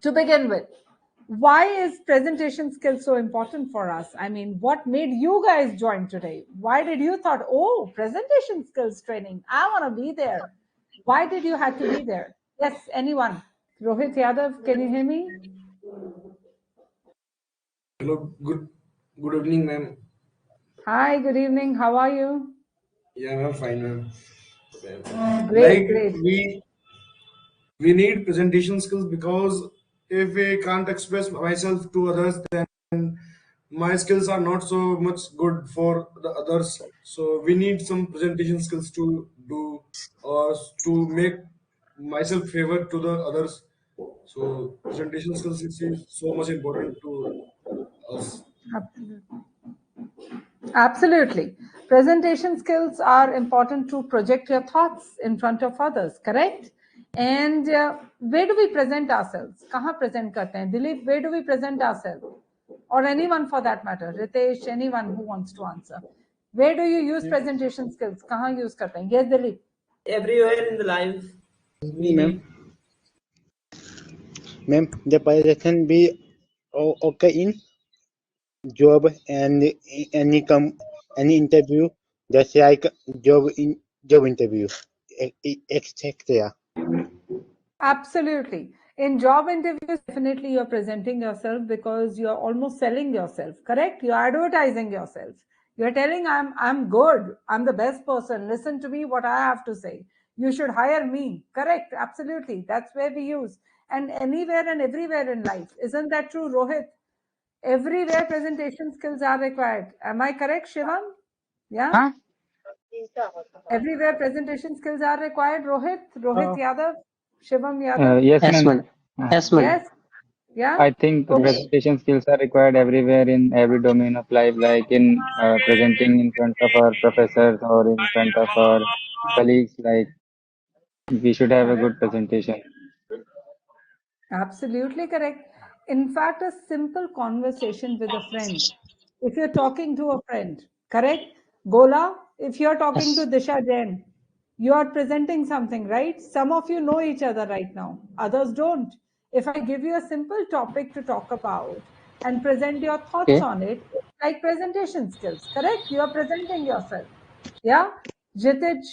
To begin with, why is presentation skills so important for us? I mean, what made you guys join today? Why did you thought, oh, presentation skills training, I want to be there? Why did you have to be there? Yes, anyone? Rohit Yadav, can you hear me? Hello, good evening, ma'am. Hi, good evening. How are you? Yeah, I'm fine, ma'am. Great, Like great. we need presentation skills because if I can't express myself to others, then my skills are not so much good for the others. So we need some presentation skills to do or to make myself favor to the others. So presentation skills is so much important to us. Absolutely. Presentation skills are important to project your thoughts in front of others, correct? And where do we present ourselves? Kahan present karte hain? Dilip, where do we present ourselves? Or anyone for that matter, Ritesh, anyone who wants to answer. Where do you use presentation skills? Kahan use karte hain? Yes, Dilip. Everywhere in the life we Ma'am, need. ma'am, the presentation be okay in job and any interview, just like job interview, etc. Absolutely. In job interviews, definitely you're presenting yourself because you're almost selling yourself, correct? You're advertising yourself. You're telling I'm good, I'm the best person. Listen to me what I have to say. You should hire me. Correct. Absolutely. That's where we use. And anywhere and everywhere in life. Isn't that true, Rohit? Everywhere presentation skills are required. Am I correct, Shivam? Yeah? Huh? Everywhere presentation skills are required, Rohit? Rohit Yadav? Shivam Yadav? Yes, Yes, ma'am. ma'am. Yes, ma'am. Yes? Yeah? I think Okay. presentation skills are required everywhere in every domain of life, like in presenting in front of our professors or in front of our colleagues. Like we should have a Correct. good presentation. Absolutely correct. In fact, a simple conversation with a friend. If you're talking to a friend, correct? Gola, if you're talking to Yes. Disha Jain, you are presenting something, right? Some of you know each other right now, others don't. If I give you a simple topic to talk about and present your thoughts Okay. on it, like presentation skills, correct? You are presenting yourself. Yeah? Jitij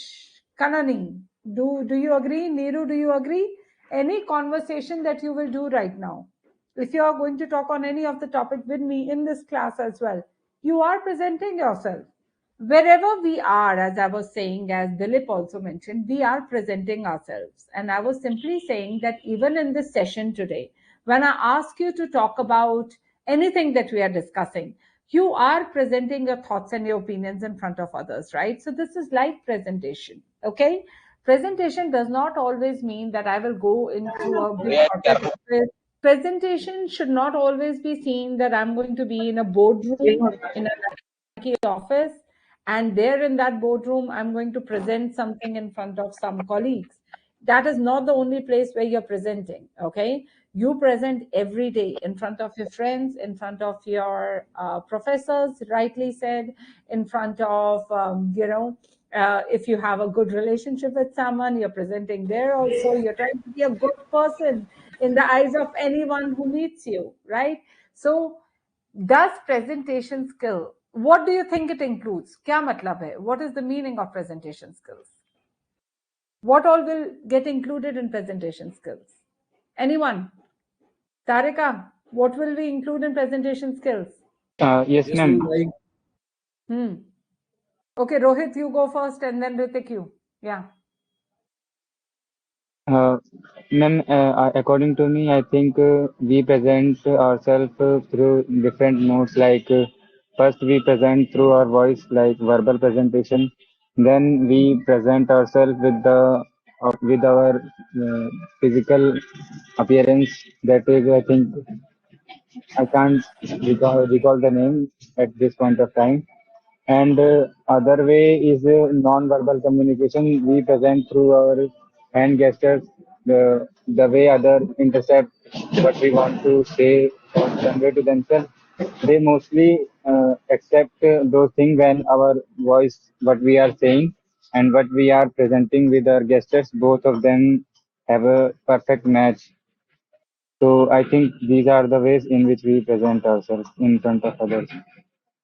Kanani, do you agree? Neeru, do you agree? Any conversation that you will do right now, if you are going to talk on any of the topic with me in this class as well, you are presenting yourself. Wherever we are, as I was saying, as Dilip also mentioned, we are presenting ourselves. And I was simply saying that even in this session today, when I ask you to talk about anything that we are discussing, you are presenting your thoughts and your opinions in front of others, right? So this is like presentation, okay? Presentation does not always mean that I will go into a big corporate office. Presentation should not always be seen that I'm going to be in a boardroom, in a office, and there in that boardroom I'm going to present something in front of some colleagues. That is not the only place where you're presenting, okay? You present every day in front of your friends, in front of your professors, rightly said, in front of if you have a good relationship with someone, you're presenting there also. You're trying to be a good person in the eyes of anyone who meets you, right? So does presentation skill, what do you think it includes? Kya matlab hai? What is the meaning of presentation skills? What all will get included in presentation skills? Anyone? Tarika, what will we include in presentation skills? Yes, Yes, ma'am. ma'am. Like Okay, Rohit, you go first, and then Ritik, you. Yeah. Uh, Ma'am, according to me, I think we present ourselves through different modes. Like first, we present through our voice, like verbal presentation. Then we present ourselves with the with our physical appearance. That is, I think, I can't recall the name at this point of time. And other way is non-verbal communication. We present through our hand gestures, the way other intercept what we want to say or convey to themselves. They mostly accept those things when our voice, what we are saying, and what we are presenting with our gestures, both of them have a perfect match. So I think these are the ways in which we present ourselves in front of others.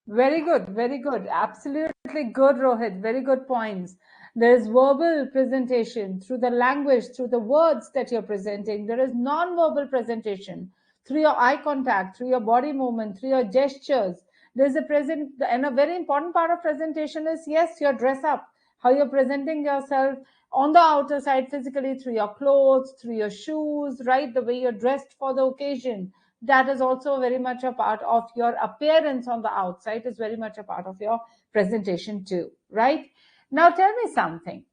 Very good, very good. Absolutely good, Rohit. Very good points. There is verbal presentation through the language, through the words that you're presenting. There is non-verbal presentation through your eye contact, through your body movement, through your gestures. There's a present, and a very important part of presentation is, yes, your dress up, how you're presenting yourself on the outer side physically through your clothes, through your shoes, right? The way you're dressed for the occasion, that is also very much a part of your appearance on the outside, is very much a part of your presentation too, right? Now tell me something.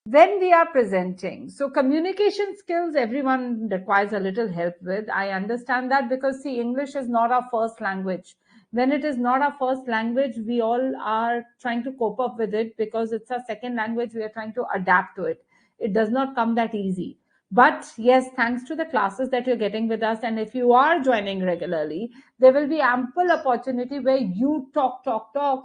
When we are presenting, so communication skills, everyone requires a little help with. I understand that, because see, English is not our first language. When it is not our first language, we all are trying to cope up with it, because it's our second language. We are trying to adapt to it. It does not come that easy. But yes, thanks to the classes that you're getting with us, and if you are joining regularly, there will be ample opportunity where you talk,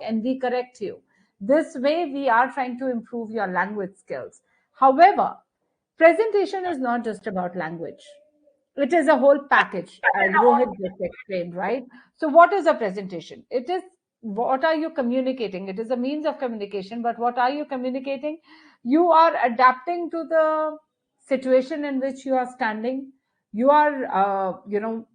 and we correct you. This way, we are trying to improve your language skills. However, presentation is not just about language. It is a whole package, as Rohit just explained, right? So, what is a presentation? It is, what are you communicating? It is a means of communication, but what are you communicating? You are adapting to the situation in which you are standing. You are,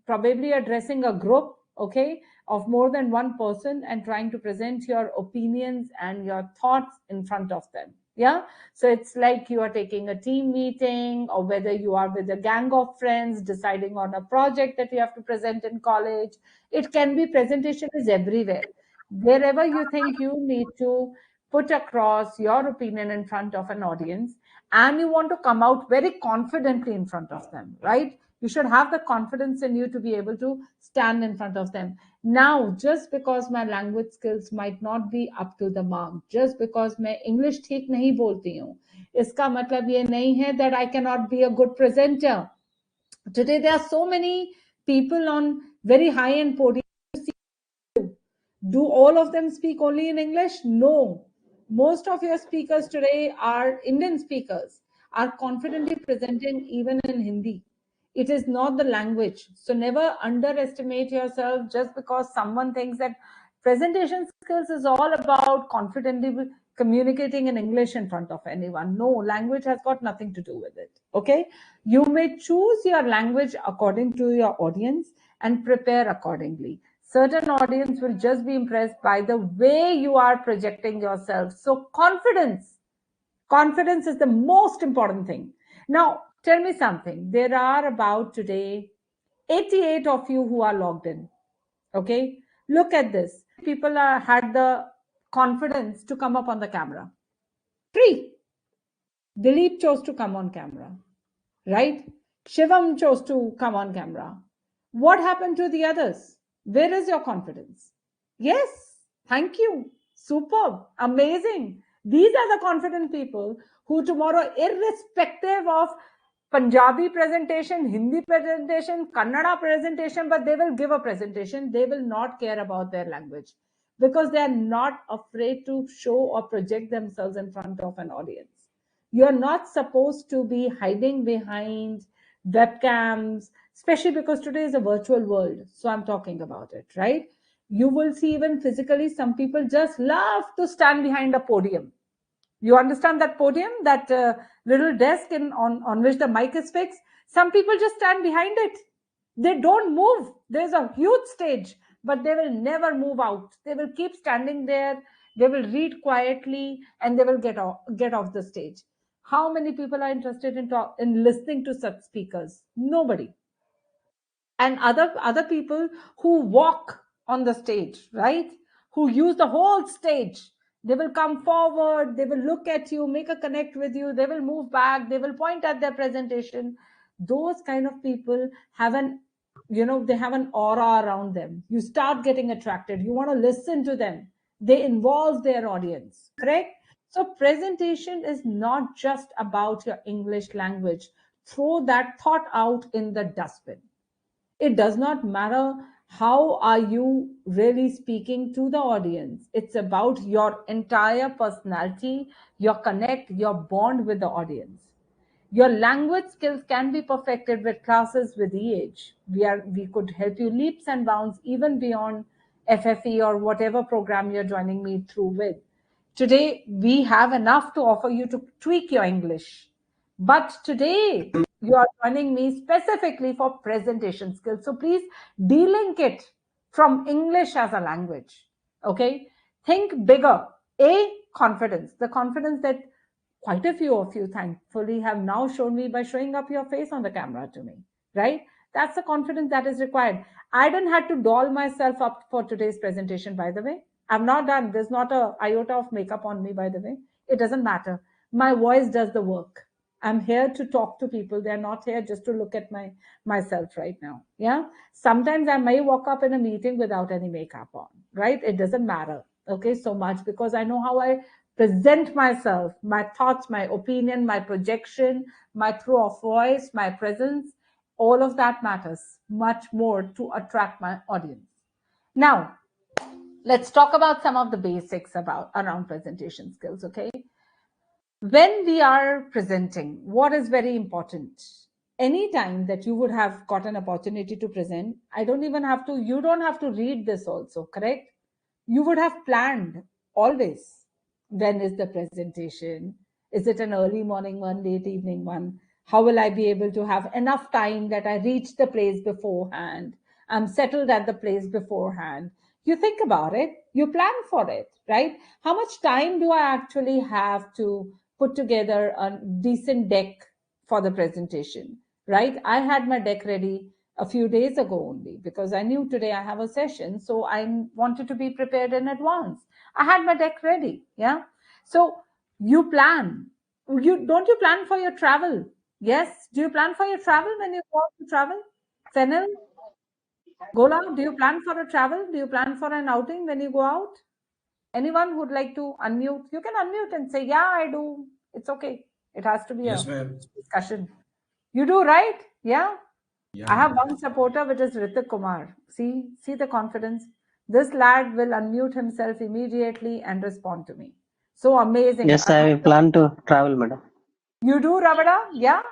probably addressing a group, okay, of more than one person, and trying to present your opinions and your thoughts in front of them. Yeah. So it's like you are taking a team meeting, or whether you are with a gang of friends deciding on a project that you have to present in college. It can be, presentation is everywhere. Wherever you think you need to put across your opinion in front of an audience, and you want to come out very confidently in front of them, right? You should have the confidence in you to be able to stand in front of them. Now, just because my language skills might not be up to the mark, just because मैं English ठीक नहीं बोलती हूँ, इसका मतलब ये नहीं है that I cannot be a good presenter. Today, there are so many people on very high-end podiums. Do all of them speak only in English? No. Most of your speakers today are Indian speakers, are confidently presenting even in Hindi. It is not the language. So never underestimate yourself just because someone thinks that presentation skills is all about confidently communicating in English in front of anyone. No, language has got nothing to do with it. Okay. You may choose your language according to your audience and prepare accordingly. Certain audience will just be impressed by the way you are projecting yourself. So confidence is the most important thing. Now, tell me something. There are about today 88 of you who are logged in. Okay. Look at this. People had the confidence to come up on the camera. 3. Dilip chose to come on camera, right? Shivam chose to come on camera. What happened to the others? Where is your confidence? Yes, thank you. Superb, amazing. These are the confident people who tomorrow, irrespective of Punjabi presentation, Hindi presentation, Kannada presentation, but they will give a presentation. They will not care about their language, because they are not afraid to show or project themselves in front of an audience. You're not supposed to be hiding behind webcams, especially because today is a virtual world. So I'm talking about it, right? You will see, even physically, some people just love to stand behind a podium. You understand that podium, that little desk on which the mic is fixed? Some people just stand behind it. They don't move. There's a huge stage, but they will never move out. They will keep standing there. They will read quietly, and they will get off the stage. How many people are interested in listening to such speakers? Nobody. And other people who walk on the stage, right? Who use the whole stage. They will come forward, they will look at you, make a connect with you, they will move back, they will point at their presentation. Those kind of people have they have an aura around them. You start getting attracted, you want to listen to them. They involve their audience, correct? So presentation is not just about your English language. Throw that thought out in the dustbin. It does not matter how are you really speaking to the audience. It's about your entire personality, your connect, your bond with the audience. Your language skills can be perfected with classes with eAge. We could help you leaps and bounds even beyond FFE or whatever program you're joining me through with. Today, we have enough to offer you to tweak your English. But today, you are joining me specifically for presentation skills. So please de-link it from English as a language. Okay? Think bigger. Confidence. The confidence that quite a few of you, thankfully, have now shown me by showing up your face on the camera to me, right? That's the confidence that is required. I didn't have to doll myself up for today's presentation, by the way. I'm not done. There's not a iota of makeup on me, by the way. It doesn't matter. My voice does the work. I'm here to talk to people. They're not here just to look at myself right now. Yeah. Sometimes I may walk up in a meeting without any makeup on, right? It doesn't matter. Okay, so much because I know how I present myself, my thoughts, my opinion, my projection, my throw of voice, my presence. All of that matters much more to attract my audience. Now, let's talk about some of the basics around presentation skills. Okay, when we are presenting, what is very important? Anytime that you would have got an opportunity to present, you don't have to read this also, correct? You would have planned always. When is the presentation? Is it an early morning one, late evening one? How will I be able to have enough time that I reach the place beforehand? I'm settled at the place beforehand. You think about it, you plan for it, right? How much time do I actually have to put together a decent deck for the presentation, right? I had my deck ready a few days ago only because I knew today I have a session. So I wanted to be prepared in advance. I had my deck ready. Yeah. So you plan. Don't you plan for your travel? Yes. Do you plan for your travel when you go out to travel? Fennel? Gola, do you plan for a travel? Do you plan for an outing when you go out? Anyone who'd like to unmute? You can unmute and say, yeah, I do. It's okay. It has to be Yes, a ma'am. discussion. You do, right? Yeah. Yeah, I have ma'am. one supporter, which is Ritik Kumar. See the confidence. This lad will unmute himself immediately and respond to me. So amazing. Yes, I will plan to travel, madam. You do, Ravada? Yeah.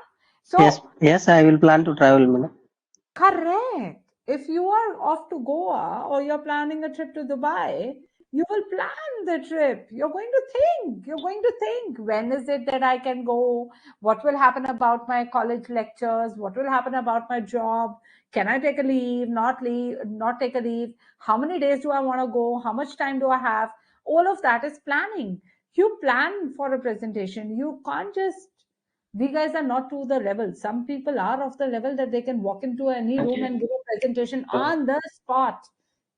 Yes, So yes, I will plan to travel, madam. correct. If you are off to Goa or you're planning a trip to Dubai, you will plan the trip. You're going to think. You're going to think, when is it that I can go? What will happen about my college lectures? What will happen about my job? Can I take a leave? Not take a leave? How many days do I want to go? How much time do I have? All of that is planning. You plan for a presentation. You can't just, we guys are not to the level. Some people are of the level that they can walk into any room and give a presentation on the spot.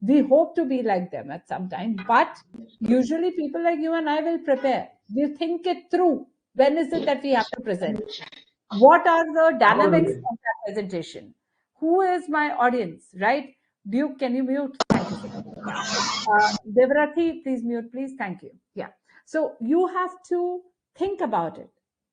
We hope to be like them at some time, but usually people like you and I will prepare. We think it through. When is it that we have to present? What are the dynamics of that presentation? Who is my audience, right? Can you mute? Thank you so much. Devrati, please mute, please. Thank you. Yeah. So you have to think about it.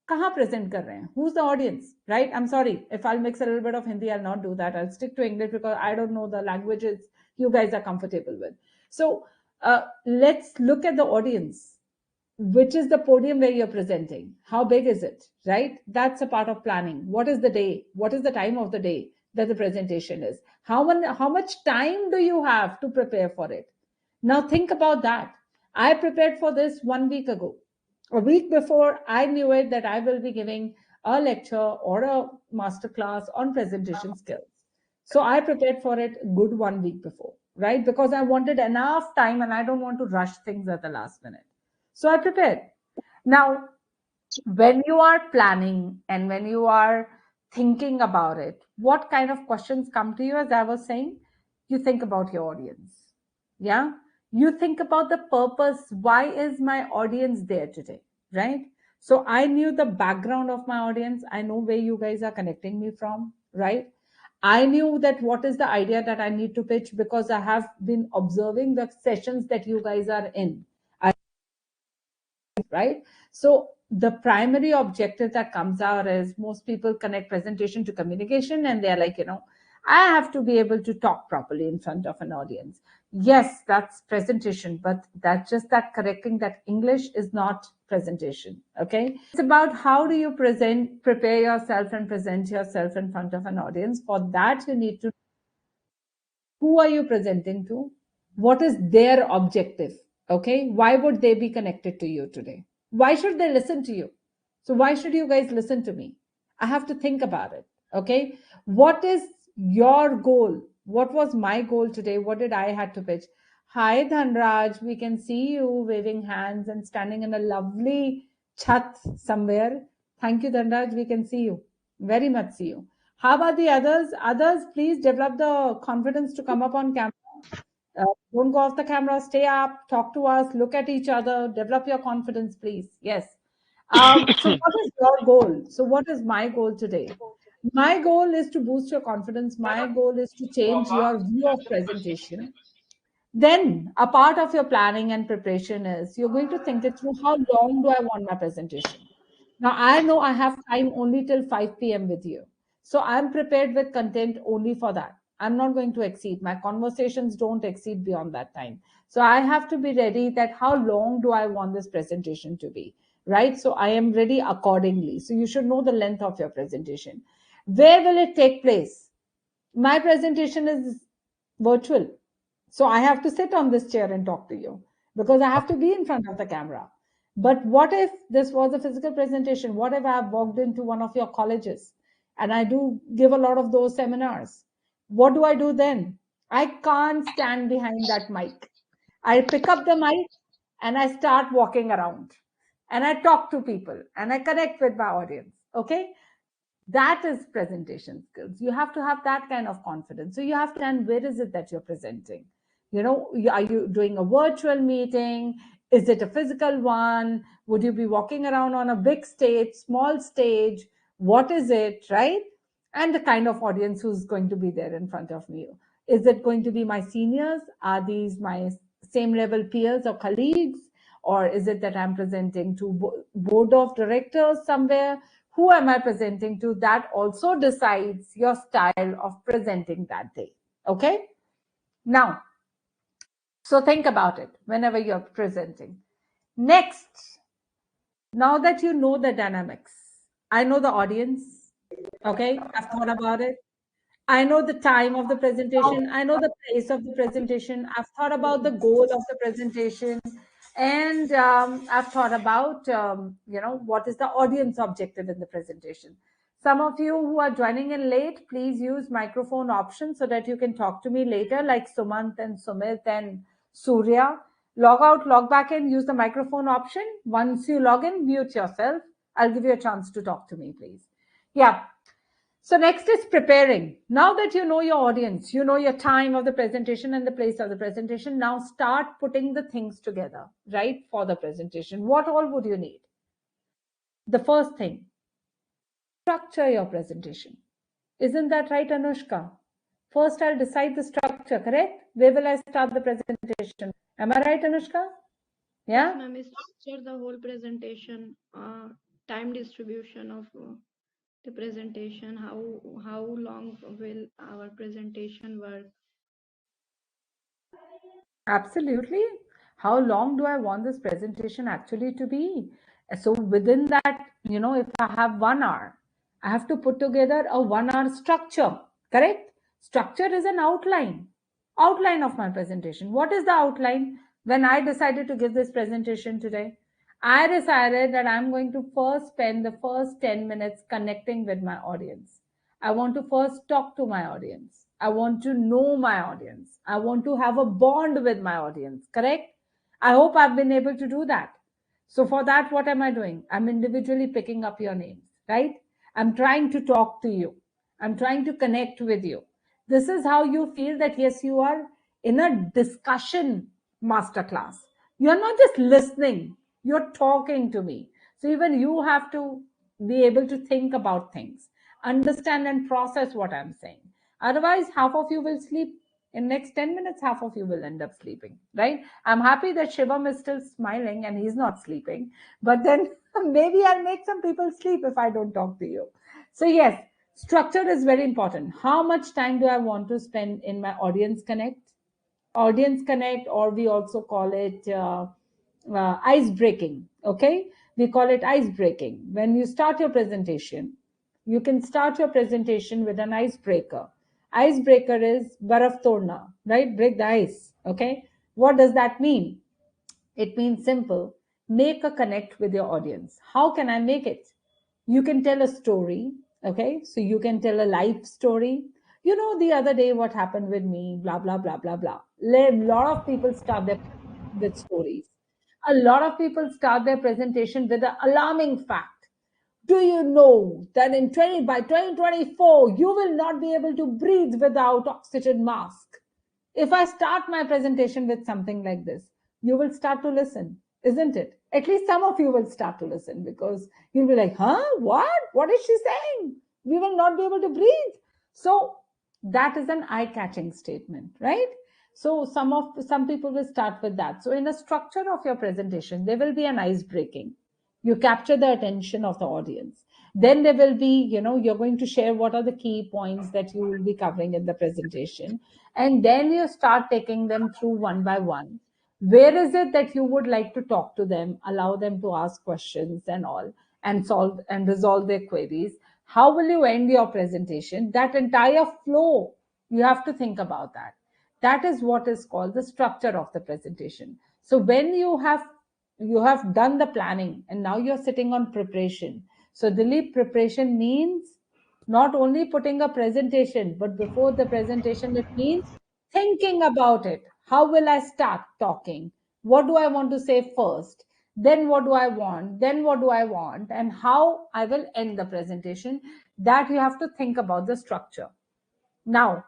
कहाँ present कर रहे हैं? Who's the audience, right? I'm sorry if I'll mix a little bit of Hindi. I'll not do that. I'll stick to English because I don't know the languages you guys are comfortable with. So let's look at the audience. Which is the podium where you're presenting? How big is it, right? That's a part of planning. What is the day? What is the time of the day that the presentation is? How much time do you have to prepare for it? Now think about that. I prepared for this 1 week ago. A week before, I knew it that I will be giving a lecture or a master class on presentation skills. So I prepared for it good 1 week before, right? Because I wanted enough time and I don't want to rush things at the last minute. So I prepared. Now, when you are planning and when you are thinking about it, what kind of questions come to you? As I was saying, you think about your audience. Yeah. You think about the purpose. Why is my audience there today? Right. So I knew the background of my audience. I know where you guys are connecting me from. Right. I knew that what is the idea that I need to pitch because I have been observing the sessions that you guys are in. Right? So the primary objective that comes out is most people connect presentation to communication and they're like, I have to be able to talk properly in front of an audience. Yes, that's presentation, but that's just that correcting that English is not presentation. Okay. It's about how do you prepare yourself and present yourself in front of an audience. For that, you need to, who are you presenting to? What is their objective? Okay. Why would they be connected to you today? Why should they listen to you? So why should you guys listen to me? I have to think about it. Okay. What is your goal? What was my goal today? What did I had to pitch? Hi, Dhanraj. We can see you waving hands and standing in a lovely chat somewhere. Thank you, Dhanraj. We can see you. Very much see you. How about the others? Others, please develop the confidence to come up on camera. Don't go off the camera. Stay up. Talk to us. Look at each other. Develop your confidence, please. Yes. So what is your goal? So what is my goal today? My goal is to boost your confidence. My goal is to change your view of presentation. Then a part of your planning and preparation is you're going to think it through. How long do I want my presentation? Now I know I have time only till 5 p.m. with you. So I'm prepared with content only for that. I'm not going to exceed. My conversations don't exceed beyond that time. So I have to be ready that how long do I want this presentation to be, right? So I am ready accordingly. So you should know the length of your presentation. Where will it take place? My presentation is virtual. So I have to sit on this chair and talk to you because I have to be in front of the camera. But what if this was a physical presentation? What if I've walked into one of your colleges and I do give a lot of those seminars? What do I do then? I can't stand behind that mic. I pick up the mic and I start walking around and I talk to people and I connect with my audience. Okay. That is presentation skills. You have to have that kind of confidence. So you have to understand where is it that you're presenting. Are you doing a virtual meeting? Is it a physical one? Would you be walking around on a big stage, small stage? What is it, right? And the kind of audience who's going to be there in front of me. Is it going to be my seniors? Are these my same level peers or colleagues? Or is it that I'm presenting to board of directors somewhere? Who am I presenting to? That also decides your style of presenting that day. Okay. Now, so think about it whenever you're presenting. Next, now that you know the dynamics, I know the audience. Okay. I've thought about it. I know the time of the presentation. I know the place of the presentation. I've thought about the goal of the presentation. And I've thought about, what is the audience objective in the presentation. Some of you who are joining in late, please use microphone option so that you can talk to me later, like Sumant and Sumit and Surya. Log out, log back in, use the microphone option. Once you log in, mute yourself. I'll give you a chance to talk to me, please. Yeah. So next is preparing. Now that you know your audience, you know your time of the presentation and the place of the presentation, now start putting the things together, right, for the presentation. What all would you need? The first thing, structure your presentation. Isn't that right, Anushka? First, I'll decide the structure, correct? Where will I start the presentation? Am I right, Anushka? Yeah? Ma'am, is structure the whole presentation, time distribution of the presentation, how long will our presentation work? Absolutely. How long do I want this presentation actually to be? So within that, if I have 1 hour, I have to put together a 1 hour structure, correct? Structure is an outline of my presentation. What is the outline? When I decided to give this presentation today, I decided that I'm going to first spend the first 10 minutes connecting with my audience. I want to first talk to my audience. I want to know my audience. I want to have a bond with my audience, correct? I hope I've been able to do that. So for that, what am I doing? I'm individually picking up your names, right? I'm trying to talk to you. I'm trying to connect with you. This is how you feel that, yes, you are in a discussion masterclass. You're not just listening, you're talking to me. So even you have to be able to think about things, understand and process what I'm saying. Otherwise, half of you will sleep. In next 10 minutes, half of you will end up sleeping, right? I'm happy that Shivam is still smiling and he's not sleeping. But then maybe I'll make some people sleep if I don't talk to you. So yes, structure is very important. How much time do I want to spend in my audience connect? audience connect, or we also call it ice breaking. Okay, we call it ice breaking. When you start your presentation, you can start your presentation with an icebreaker. Icebreaker is baraf todna, right? Break the ice. Okay, what does that mean? It means simple: make a connect with your audience. How can I make it? You can tell a story. Okay, so you can tell a life story. You know, the other day what happened with me, blah blah blah blah blah. A lot of people start their with stories. A lot of people start their presentation with an alarming fact. Do you know that by 2024 you will not be able to breathe without oxygen mask? If I start my presentation with something like this, you will start to listen, isn't it? At least some of you will start to listen, because you'll be like, huh? What is she saying? We will not be able to breathe. So that is an eye-catching statement, right? So some people will start with that. So in a structure of your presentation, there will be an ice breaking. You capture the attention of the audience. Then there will be, you're going to share what are the key points that you will be covering in the presentation. And then you start taking them through one by one. Where is it that you would like to talk to them, allow them to ask questions and all, and solve and resolve their queries? How will you end your presentation? That entire flow, you have to think about that. That is what is called the structure of the presentation. So when you have done the planning, and now you're sitting on preparation. So Dilip, preparation means not only putting a presentation, but before the presentation, it means thinking about it. How will I start talking? What do I want to say first? Then what do I want? Then what do I want? And how I will end the presentation. That you have to think about the structure. Now,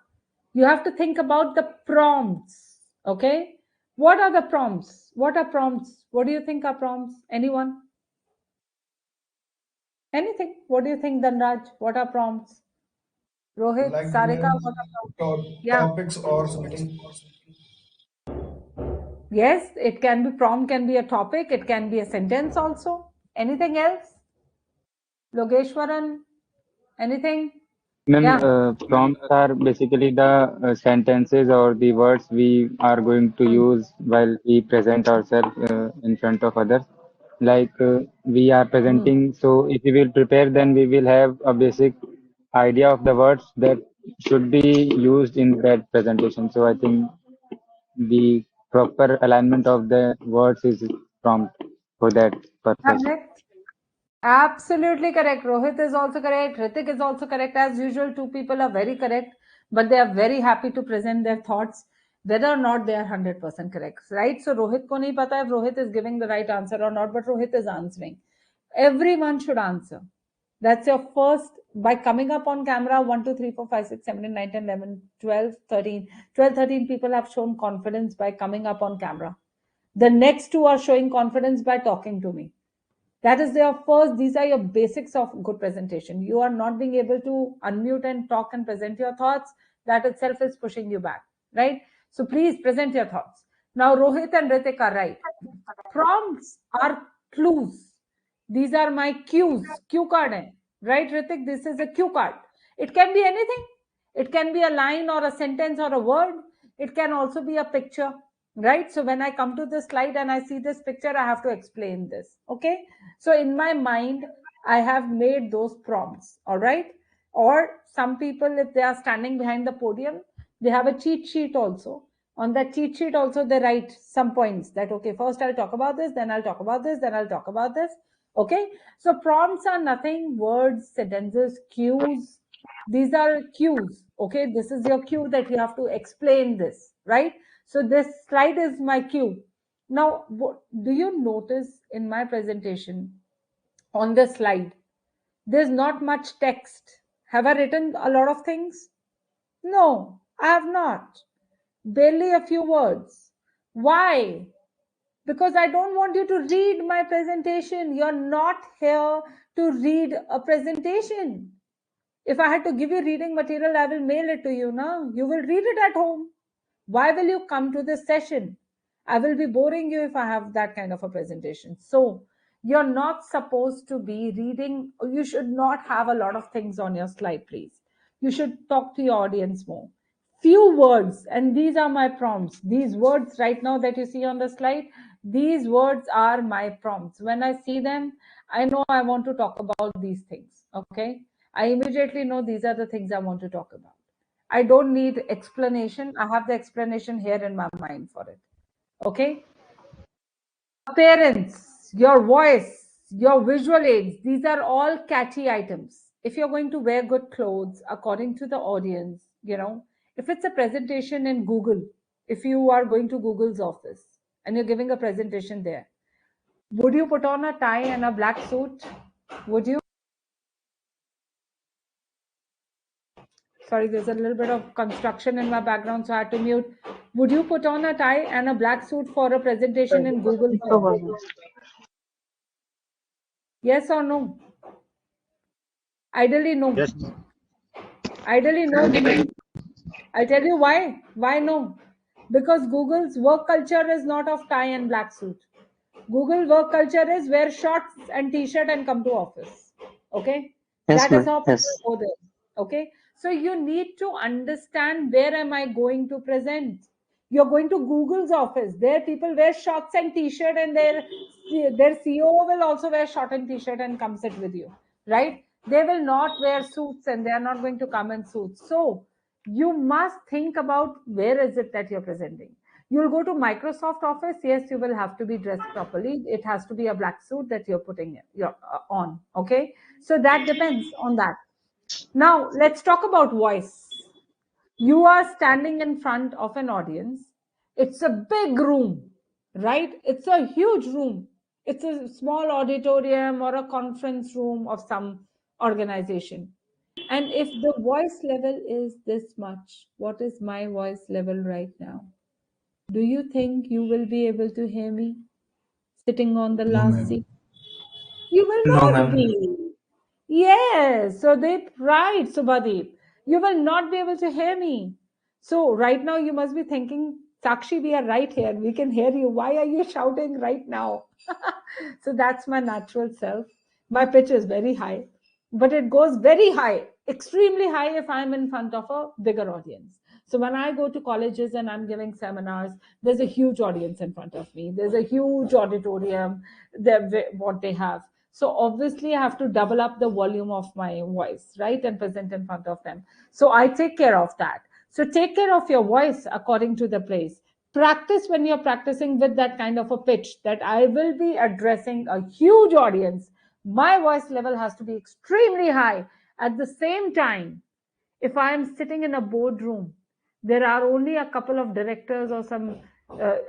you have to think about the prompts. Okay. What are the prompts? What are prompts? What do you think are prompts? Anyone? Anything? What do you think, Dhanraj? What are prompts? Rohit, Like Sarika, what are prompts? Yeah. topics or something. Yes, it can be prompt, can be a topic, it can be a sentence also. Anything else? Logeshwaran, anything? Ma'am, Yeah. prompts are basically the sentences or the words we are going to Hmm. use while we present ourselves in front of others. Like we are Hmm. presenting, so if we will prepare, then we will have a basic idea of the words that should be used in that presentation. So I think the proper alignment of the words is prompt for that purpose. Correct. Absolutely correct. Rohit is also correct. Ritik is also correct. As usual, two people are very correct, but they are very happy to present their thoughts, whether or not they are 100% correct. Right? So Rohit ko nahi pata if Rohit is giving the right answer or not, but Rohit is answering. Everyone should answer. That's your first, by coming up on camera. 1, 2, 3, 4, 5, 6, 7, 8, 9, 10, 11, 12, 13. 12, 13 people have shown confidence by coming up on camera. The next two are showing confidence by talking to me. That is their first, these are your basics of good presentation. You are not being able to unmute and talk and present your thoughts. That itself is pushing you back, right? So please present your thoughts. Now, Rohit and Ritik are right. Prompts are clues. These are my cues. Cue card hai. Right, Ritik? This is a cue card. It can be anything. It can be a line or a sentence or a word. It can also be a picture, right? So when I come to this slide and I see this picture, I have to explain this. Okay. So in my mind, I have made those prompts. All right. Or some people, if they are standing behind the podium, they have a cheat sheet also. On that cheat sheet also, they write some points that, okay, first I'll talk about this, then I'll talk about this, then I'll talk about this. Okay. So prompts are nothing, words, sentences, cues. These are cues. Okay. This is your cue that you have to explain this, right? So this slide is my cue. Now, what do you notice in my presentation on the slide? There's not much text. Have I written a lot of things? No, I have not. Barely a few words. Why? Because I don't want you to read my presentation. You're not here to read a presentation. If I had to give you reading material, I will mail it to you now. You will read it at home. Why will you come to this session? I will be boring you if I have that kind of a presentation. So you're not supposed to be reading. You should not have a lot of things on your slide, please. You should talk to your audience more. few words, and these are my prompts. These words right now that you see on the slide, these words are my prompts. When I see them, I know I want to talk about these things. Okay, I immediately know these are the things I want to talk about. I don't need explanation. I have the explanation here in my mind for it. Okay, appearance, your voice, your visual aids, these are all catchy items. If you're going to wear good clothes according to the audience, if it's a presentation in Google, if you are going to Google's office and you're giving a presentation there, would you put on a tie and a black suit? Would you? Sorry, there's a little bit of construction in my background, so I had to mute. Would you put on a tie and a black suit for a presentation in Google Form? Yes or no? Ideally, no. Yes. Ideally, no. I'll tell you why. Why no? Because Google's work culture is not of tie and black suit. Google work culture is wear shorts and t-shirt and come to office. Okay? Yes, That is ma'am. how Yes. people go there. Okay? So you need to understand where am I going to present. You're going to Google's office. There people wear shorts and t-shirt and their CEO will also wear short and t-shirt and come sit with you. Right? They will not wear suits and they are not going to come in suits. So you must think about where is it that you're presenting. You'll go to Microsoft Office. Yes, you will have to be dressed properly. It has to be a black suit that you're putting on. Okay. So that depends on that. Now let's talk about voice. You are standing in front of an audience. It's a big room, right? It's a huge room. It's a small auditorium or a conference room of some organization. And if the voice level is this much, what is my voice level right now? Do you think you will be able to hear me sitting on the No, last ma'am. seat? You will No, not ma'am. be. Yes. So they right, Subhadeep. You will not be able to hear me. So right now you must be thinking, Sakshi, we are right here. We can hear you. Why are you shouting right now? So that's my natural self. My pitch is very high, but it goes very high, extremely high if I'm in front of a bigger audience. So when I go to colleges and I'm giving seminars, there's a huge audience in front of me. There's a huge auditorium, what they have. So obviously I have to double up the volume of my voice, right? And present in front of them. So I take care of that. So take care of your voice according to the place. Practice when you're practicing with that kind of a pitch that I will be addressing a huge audience. My voice level has to be extremely high. At the same time, if I am sitting in a boardroom, there are only a couple of directors or some,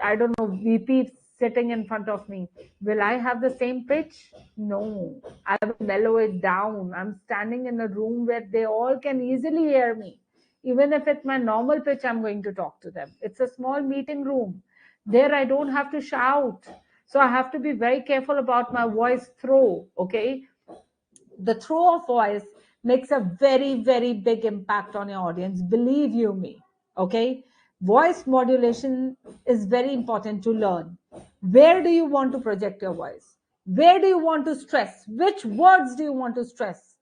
I don't know, VPs sitting in front of me. Will I have the same pitch? No, I will mellow it down. I'm standing in a room where they all can easily hear me. Even if it's my normal pitch, I'm going to talk to them. It's a small meeting room. There, I don't have to shout. So I have to be very careful about my voice throw. Okay, the throw of voice makes a very, very big impact on your audience. Believe you me. Okay. Voice modulation is very important to learn. Where do you want to project your voice? Where do you want to stress? Which words do you want to stress?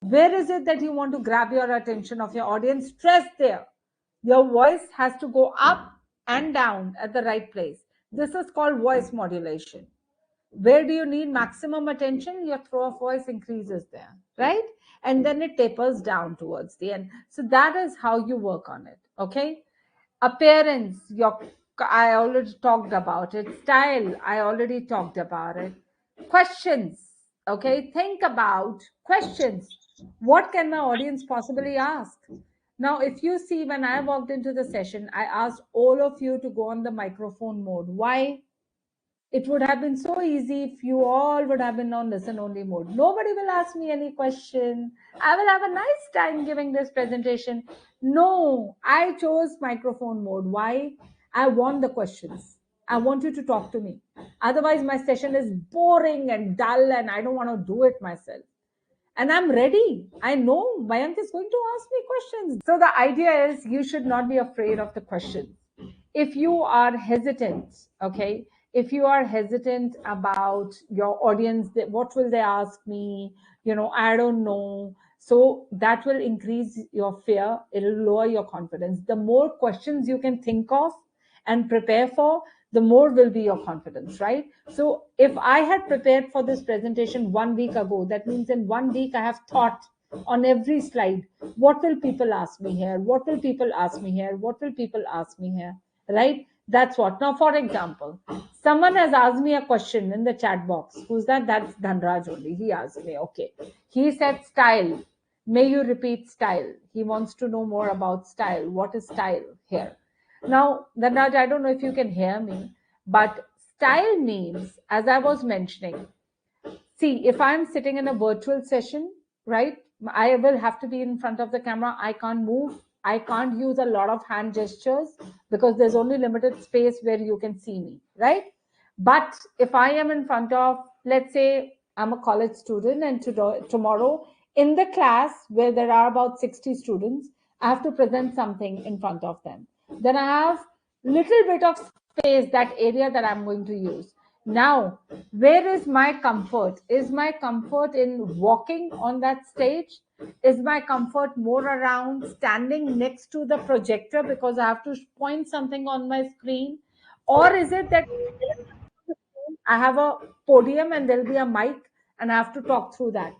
Where is it that you want to grab your attention of your audience? Stress there. Your voice has to go up and down at the right place. This is called voice modulation. Where do you need maximum attention? Your throw of voice increases there, right? And then it tapers down towards the end. So that is how you work on it. Okay. Appearance, I already talked about it. Style, I already talked about it. Questions. Okay. Think about questions. What can my audience possibly ask? Now, if you see, when I walked into the session, I asked all of you to go on the microphone mode. Why? It would have been so easy if you all would have been on listen only mode. Nobody will ask me any question. I will have a nice time giving this presentation. No, I chose microphone mode. Why? I want the questions. I want you to talk to me. Otherwise, my session is boring and dull and I don't want to do it myself. And I'm ready. I know Mayank is going to ask me questions. So the idea is you should not be afraid of the questions. If you are hesitant, okay, if you are hesitant about your audience, what will they ask me? I don't know. So that will increase your fear. It'll lower your confidence. The more questions you can think of and prepare for, the more will be your confidence, right? So if I had prepared for this presentation 1 week ago, that means in 1 week I have thought on every slide, what will people ask me here? What will people ask me here? What will people ask me here? Right? That's what. Now, for example, someone has asked me a question in the chat box. Who's that? That's Dhanraj only. He asked me, okay. He said style. May you repeat style. He wants to know more about style. What is style here? Now, Dhanraj, I don't know if you can hear me, but style means, as I was mentioning, see, if I'm sitting in a virtual session, right, I will have to be in front of the camera. I can't move. I can't use a lot of hand gestures because there's only limited space where you can see me, right? But if I am in front of, let's say, I'm a college student, and tomorrow in the class where there are about 60 students, I have to present something in front of them. Then I have little bit of space, that area that I'm going to use. Now, where is my comfort? Is my comfort in walking on that stage? Is my comfort more around standing next to the projector because I have to point something on my screen? Or is it that I have a podium and there'll be a mic and I have to talk through that?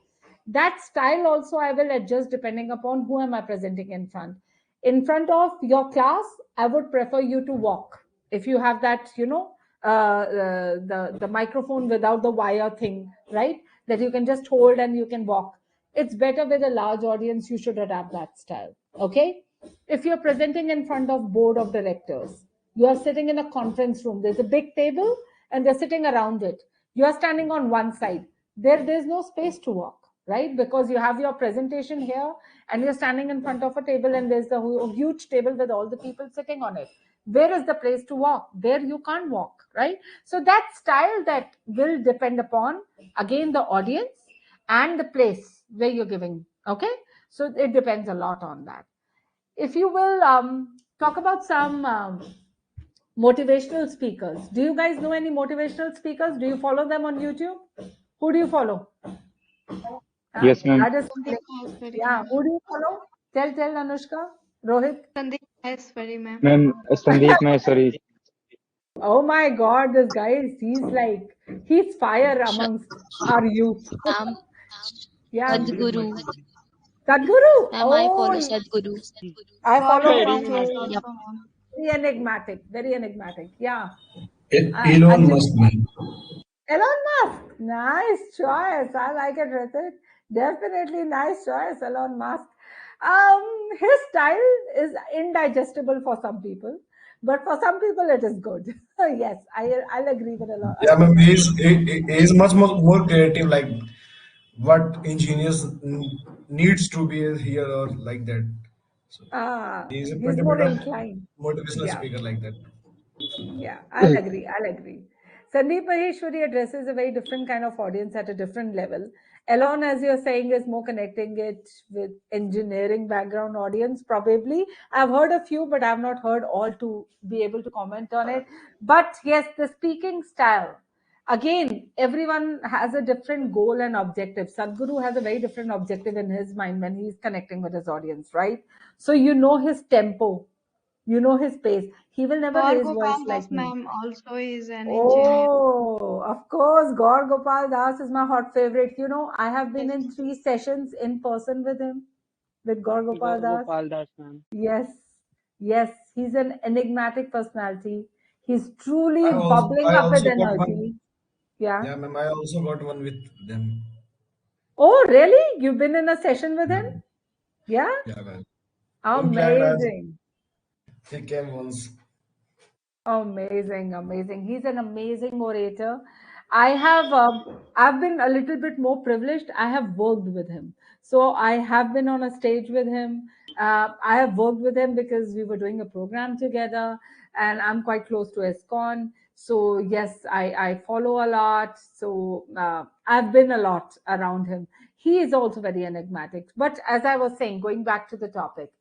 That style also I will adjust depending upon who am I presenting in front. In front of your class, I would prefer you to walk. If you have that, the microphone without the wire thing, right? That you can just hold and you can walk. It's better with a large audience. You should adapt that style. Okay. If you're presenting in front of board of directors, you are sitting in a conference room. There's a big table and they're sitting around it. You are standing on one side. There's no space to walk, right? Because you have your presentation here and you're standing in front of a table and there's a huge table with all the people sitting on it. Where is the place to walk? There you can't walk, right? So that style, that will depend upon, again, the audience and the place where you're giving. Okay. So it depends a lot on that. If you will talk about some motivational speakers. Do you guys know any motivational speakers? Do you follow them on YouTube? Who do you follow? Yes, ma'am. That is, Sandeep Maheshwari, yeah. ma'am. Who do you follow? Tell Anushka, Rohit. Sandeep Maheshwari, ma'am. Ma'am, Sandeep Maheshwari. Oh my God, this guy he's fire amongst our youth. Ma'am, Yeah, Sadhguru. Sadhguru. Ma'am, I Oh, follow Sadhguru. I Gaur follow Gopal him Das too. Yep. also, ma'am. Very enigmatic, very enigmatic. Yeah. Elon Anjali. Musk, man. Elon Musk. Nice choice. I like it, Ritik. Definitely nice choice, Elon Musk. His style is indigestible for some people, but for some people it is good. Yes, I'll agree with Yeah, Elon ma'am. Musk. He's much more creative. Like what engineers needs to be here or like that. So he's a He's pretty more bit of inclined. motivational Yeah. speaker like that. Yeah, I'll agree. I'll agree. Sandeep Maheshwari addresses a very different kind of audience at a different level. Elon, as you're saying, is more connecting it with engineering background audience, probably. I've heard a few, but I've not heard all to be able to comment on it. But yes, the speaking style. Again, everyone has a different goal and objective. Sadhguru has a very different objective in his mind when he's connecting with his audience, right? So you know his tempo, you know his pace. He will never Gaur raise voice Gopal Das, like me. ma'am, also is an engineer. Oh, of course, Gaur Gopal Das is my hot favorite. You know, I have been Yes. in 3 sessions in person with him, with Gaur Gopal Das. Gopal Das, ma'am. Yes, yes, he's an enigmatic personality. He's truly I also bubbling I up with also got one. energy. Yeah. Yeah, ma'am. I also got one with them. Oh, really? You've been in a session with him? Yeah? Yeah, ma'am. In Prayagraj, Amazing. he came once. Amazing, amazing. He's an amazing orator. I've been a little bit more privileged. I have worked with him. So I have been on a stage with him. I have worked with him because we were doing a program together and I'm quite close to ISKCON. So yes, I follow a lot. So I've been a lot around him. He is also very enigmatic. But as I was saying, going back to the topic,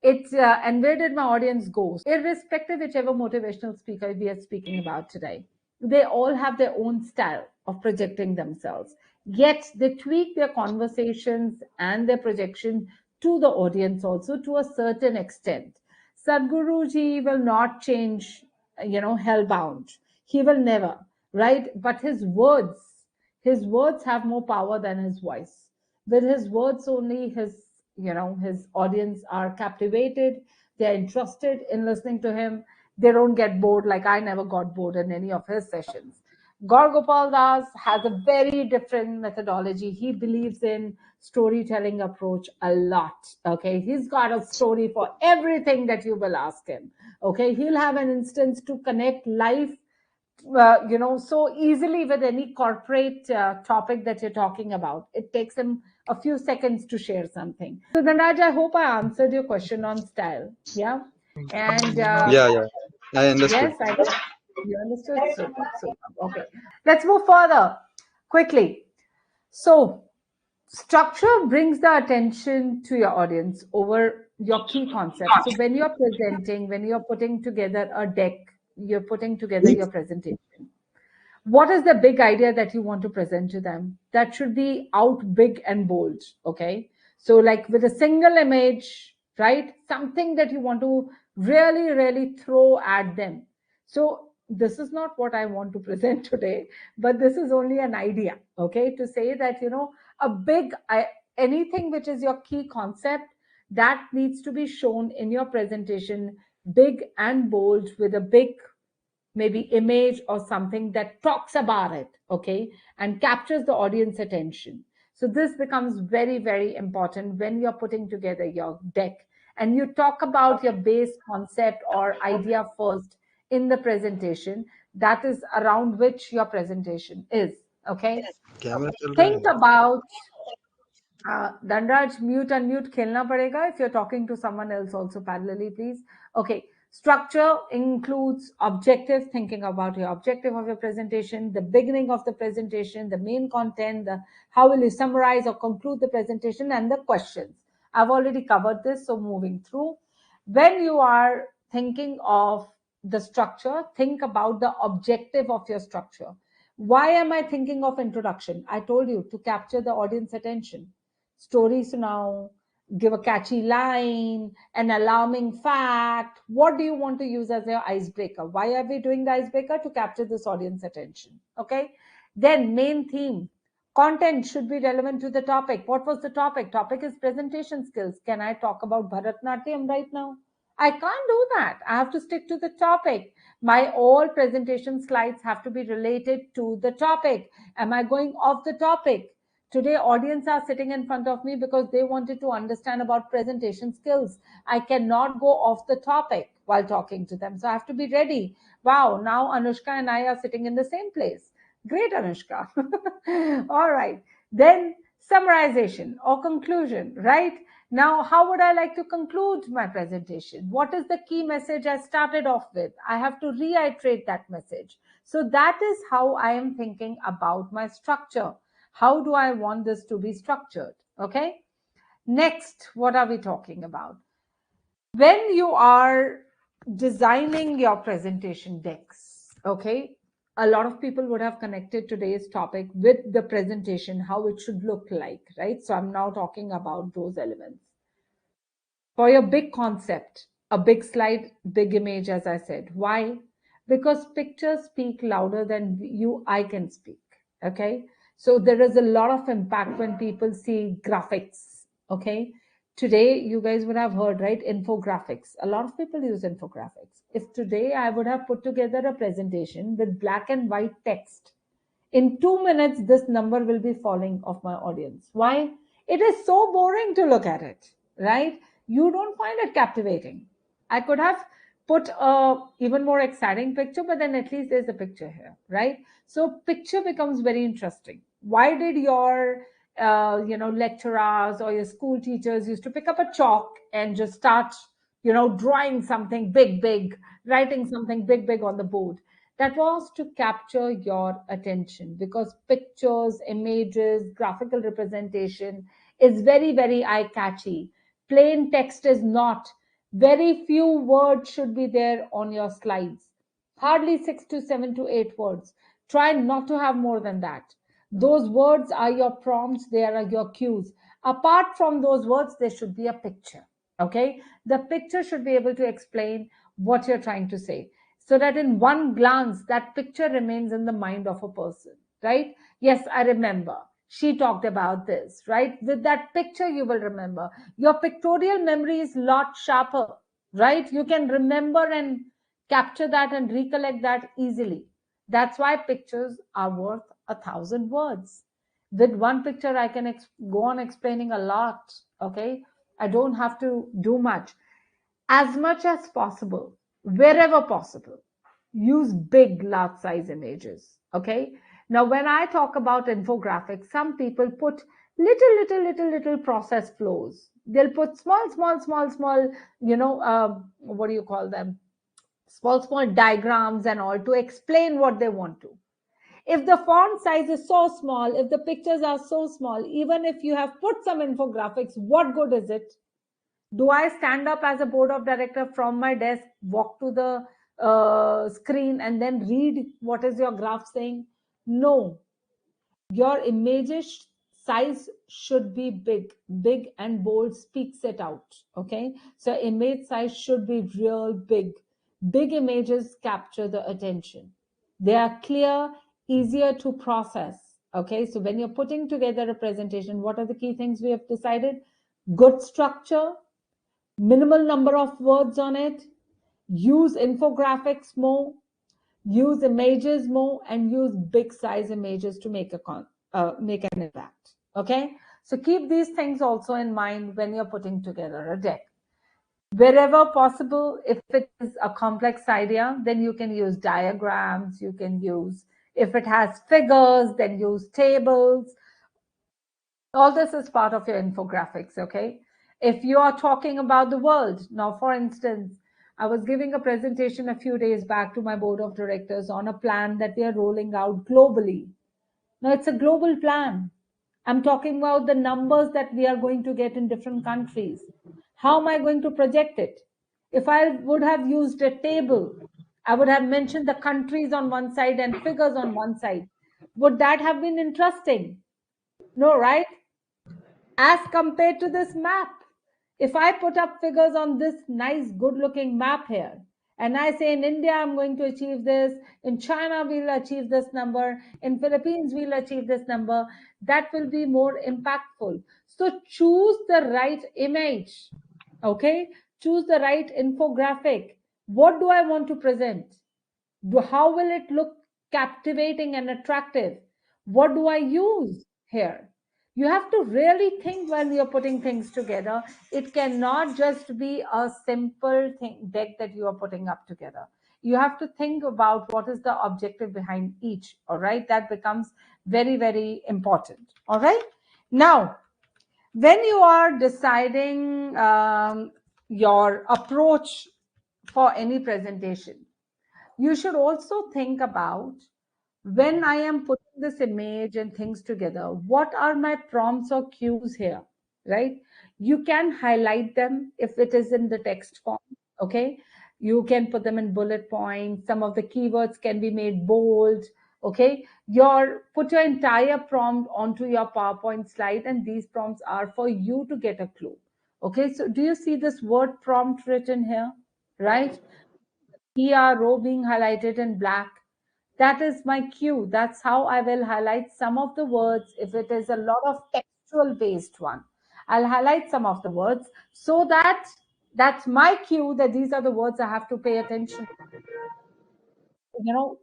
it's and where did my audience go? Irrespective whichever motivational speaker we are speaking about today, they all have their own style of projecting themselves. yet they tweak their conversations and their projection to the audience also to a certain extent. Sadhguruji will not change, hellbound. He will never, right? But his words have more power than his voice. With his words only, his audience are captivated. They're interested in listening to him. They don't get bored, like I never got bored in any of his sessions. Gaur Gopal Das has a very different methodology. He believes in storytelling approach a lot. Okay, he's got a story for everything that you will ask him. Okay, he'll have an instance to connect life, so easily with any corporate topic that you're talking about. It takes him a few seconds to share something. So Dhanraj, I hope I answered your question on style. Yeah, and Yeah, I understood. yes, I did. You understood? Super, super. Okay. Let's move further quickly. So, structure brings the attention to your audience over your key concepts. So, when you're presenting, when you're putting together a deck, you're putting together your presentation, what is the big idea that you want to present to them? That should be out big and bold. Okay, so like with a single image, right? Something that you want to really really throw at them. So this is not what I want to present today, but this is only an idea, okay, to say that a big anything which is your key concept, that needs to be shown in your presentation, big and bold, with a big maybe image or something that talks about it, okay, and captures the audience attention. So this becomes very very important when you're putting together your deck, and you talk about your base concept or idea first in the presentation. That is around which your presentation is. Okay, camera चल रहा think है about Danraj, mute unmute खेलना पड़ेगा if you're talking to someone else also parallelly, please. Okay. Structure includes objective, thinking about your objective of your presentation, the beginning of the presentation, the main content, how will you summarize or conclude the presentation, and the questions. I've already covered this, so moving through. When you are thinking of the structure, think about the objective of your structure. Why am I thinking of introduction? I told you, to capture the audience attention. Stories now, give a catchy line, an alarming fact. What do you want to use as your icebreaker? Why are we doing the icebreaker? To capture this audience attention. Okay. Then main theme. Content should be relevant to the topic. What was the topic? Topic is presentation skills. Can I talk about Bharatnatyam right now? I can't do that. I have to stick to the topic. My all presentation slides have to be related to the topic. Am I going off the topic? Today, audience are sitting in front of me because they wanted to understand about presentation skills. I cannot go off the topic while talking to them. So I have to be ready. Wow, now Anushka and I are sitting in the same place. Great, Anushka. All right. Then summarization or conclusion, right? Now, how would I like to conclude my presentation? What is the key message I started off with? I have to reiterate that message. So that is how I am thinking about my structure. How do I want this to be structured? Okay. Next, what are we talking about? When you are designing your presentation decks, okay, a lot of people would have connected today's topic with the presentation, how it should look like, right? So I'm now talking about those elements. For your big concept, a big slide, big image, as I said. Why? Because pictures speak louder than I can speak. Okay. So there is a lot of impact when people see graphics. Okay. Today, you guys would have heard, right? Infographics. A lot of people use infographics. If today I would have put together a presentation with black and white text, in 2 minutes, this number will be falling off my audience. Why? It is so boring to look at it, right? You don't find it captivating. I could have put a even more exciting picture, but then at least there's a picture here, right? So picture becomes very interesting. Why did your lecturers or your school teachers used to pick up a chalk and just start drawing something big, writing something big on the board? That was to capture your attention, because pictures, images, graphical representation is very very eye catchy. Plain text is not. Very few words should be there on your slides, hardly 6 to 7 to 8 words. Try not to have more than that. Those words are your prompts, they are your cues. Apart from those words, there should be a picture. Okay, the picture should be able to explain what you're trying to say, so that in one glance that picture remains in the mind of a person, right? Yes, I remember she talked about this, right? With that picture you will remember. Your pictorial memory is a lot sharper, right? You can remember and capture that and recollect that easily. That's why pictures are worth 1,000 words. With one picture I can go on explaining a lot. Okay, I don't have to do much. As much as possible, wherever possible, use big, large size images. Okay. Now, when I talk about infographics, some people put little process flows. They'll put small, what do you call them? Small diagrams and all to explain what they want to. If the font size is so small, if the pictures are so small, even if you have put some infographics, what good is it? Do I stand up as a board of director from my desk, walk to the screen and then read what is your graph saying? No. Your images size should be big and bold speaks it out. Okay, so image size should be real big images capture the attention. They are clear, easier to process. Okay, so when you're putting together a presentation, what are the key things we have decided? Good structure, minimal number of words on it, use infographics more, use images more, and use big size images to make an impact. Okay, so keep these things also in mind when you're putting together a deck. Wherever possible, if it is a complex idea, then you can use diagrams, you can use, if it has figures, then use tables. All this is part of your infographics. Okay, if you are talking about the world, now for instance, I was giving a presentation a few days back to my board of directors on a plan that we are rolling out globally. Now it's a global plan. I'm talking about the numbers that we are going to get in different countries. How am I going to project it? If I would have used a table, I would have mentioned the countries on one side and figures on one side. Would that have been interesting? No, right? As compared to this map, if I put up figures on this nice good looking map here, and I say in India I'm going to achieve this, in China we'll achieve this number, in Philippines we'll achieve this number, that will be more impactful. So choose the right image. Okay, choose the right infographic. What do I want to present? How will it look captivating and attractive? What do I use here? You have to really think when you're putting things together. It cannot just be a simple deck that you are putting up together. You have to think about what is the objective behind each. All right, that becomes very important. All right, now when you are deciding your approach for any presentation, you should also think about, when I am putting this image and things together, what are my prompts or cues here, right? You can highlight them if it is in the text form. Okay, you can put them in bullet points. Some of the keywords can be made bold. Okay, put your entire prompt onto your PowerPoint slide, and these prompts are for you to get a clue. Okay, so do you see this word prompt written here, right? PRO being highlighted in black. That is my cue. That's how I will highlight some of the words. If it is a lot of textual based one, I'll highlight some of the words, so that that's my cue that these are the words I have to pay attention.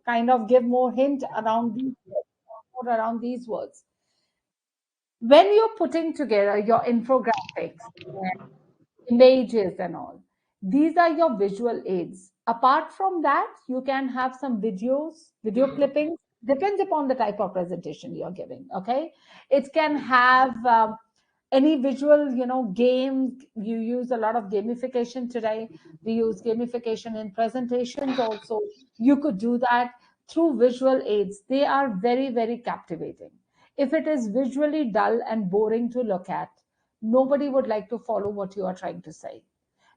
Kind of give more hint around these words. When you're putting together your infographics, images and all, these are your visual aids. Apart from that, you can have some video clippings. Depends upon the type of presentation you're giving. Okay, it can have any visual, game. You use a lot of gamification today. We use gamification in presentations also. You could do that through visual aids. They are very captivating. If it is visually dull and boring to look at, nobody would like to follow what you are trying to say.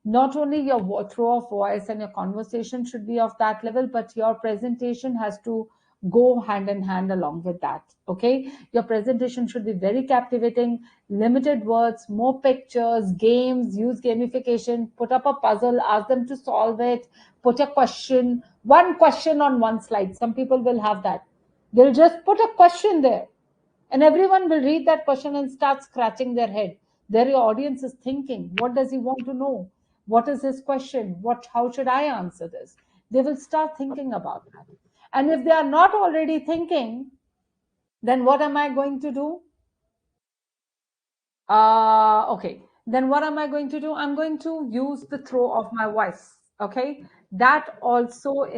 Not only your throw of voice and your conversation should be of that level, but your presentation has to go hand in hand along with that. Okay, your presentation should be very captivating, limited words, more pictures, games, use gamification, put up a puzzle, ask them to solve it, put a question, one question on one slide. Some people will have that. They'll just put a question there, and everyone will read that question and start scratching their head. Their audience is thinking, what does he want to know? What is his question? How should I answer this? They will start thinking about that. And if they are not already thinking, then what am I going to do? Okay, then what am I going to do? I'm going to use the throw of my voice. Okay, that also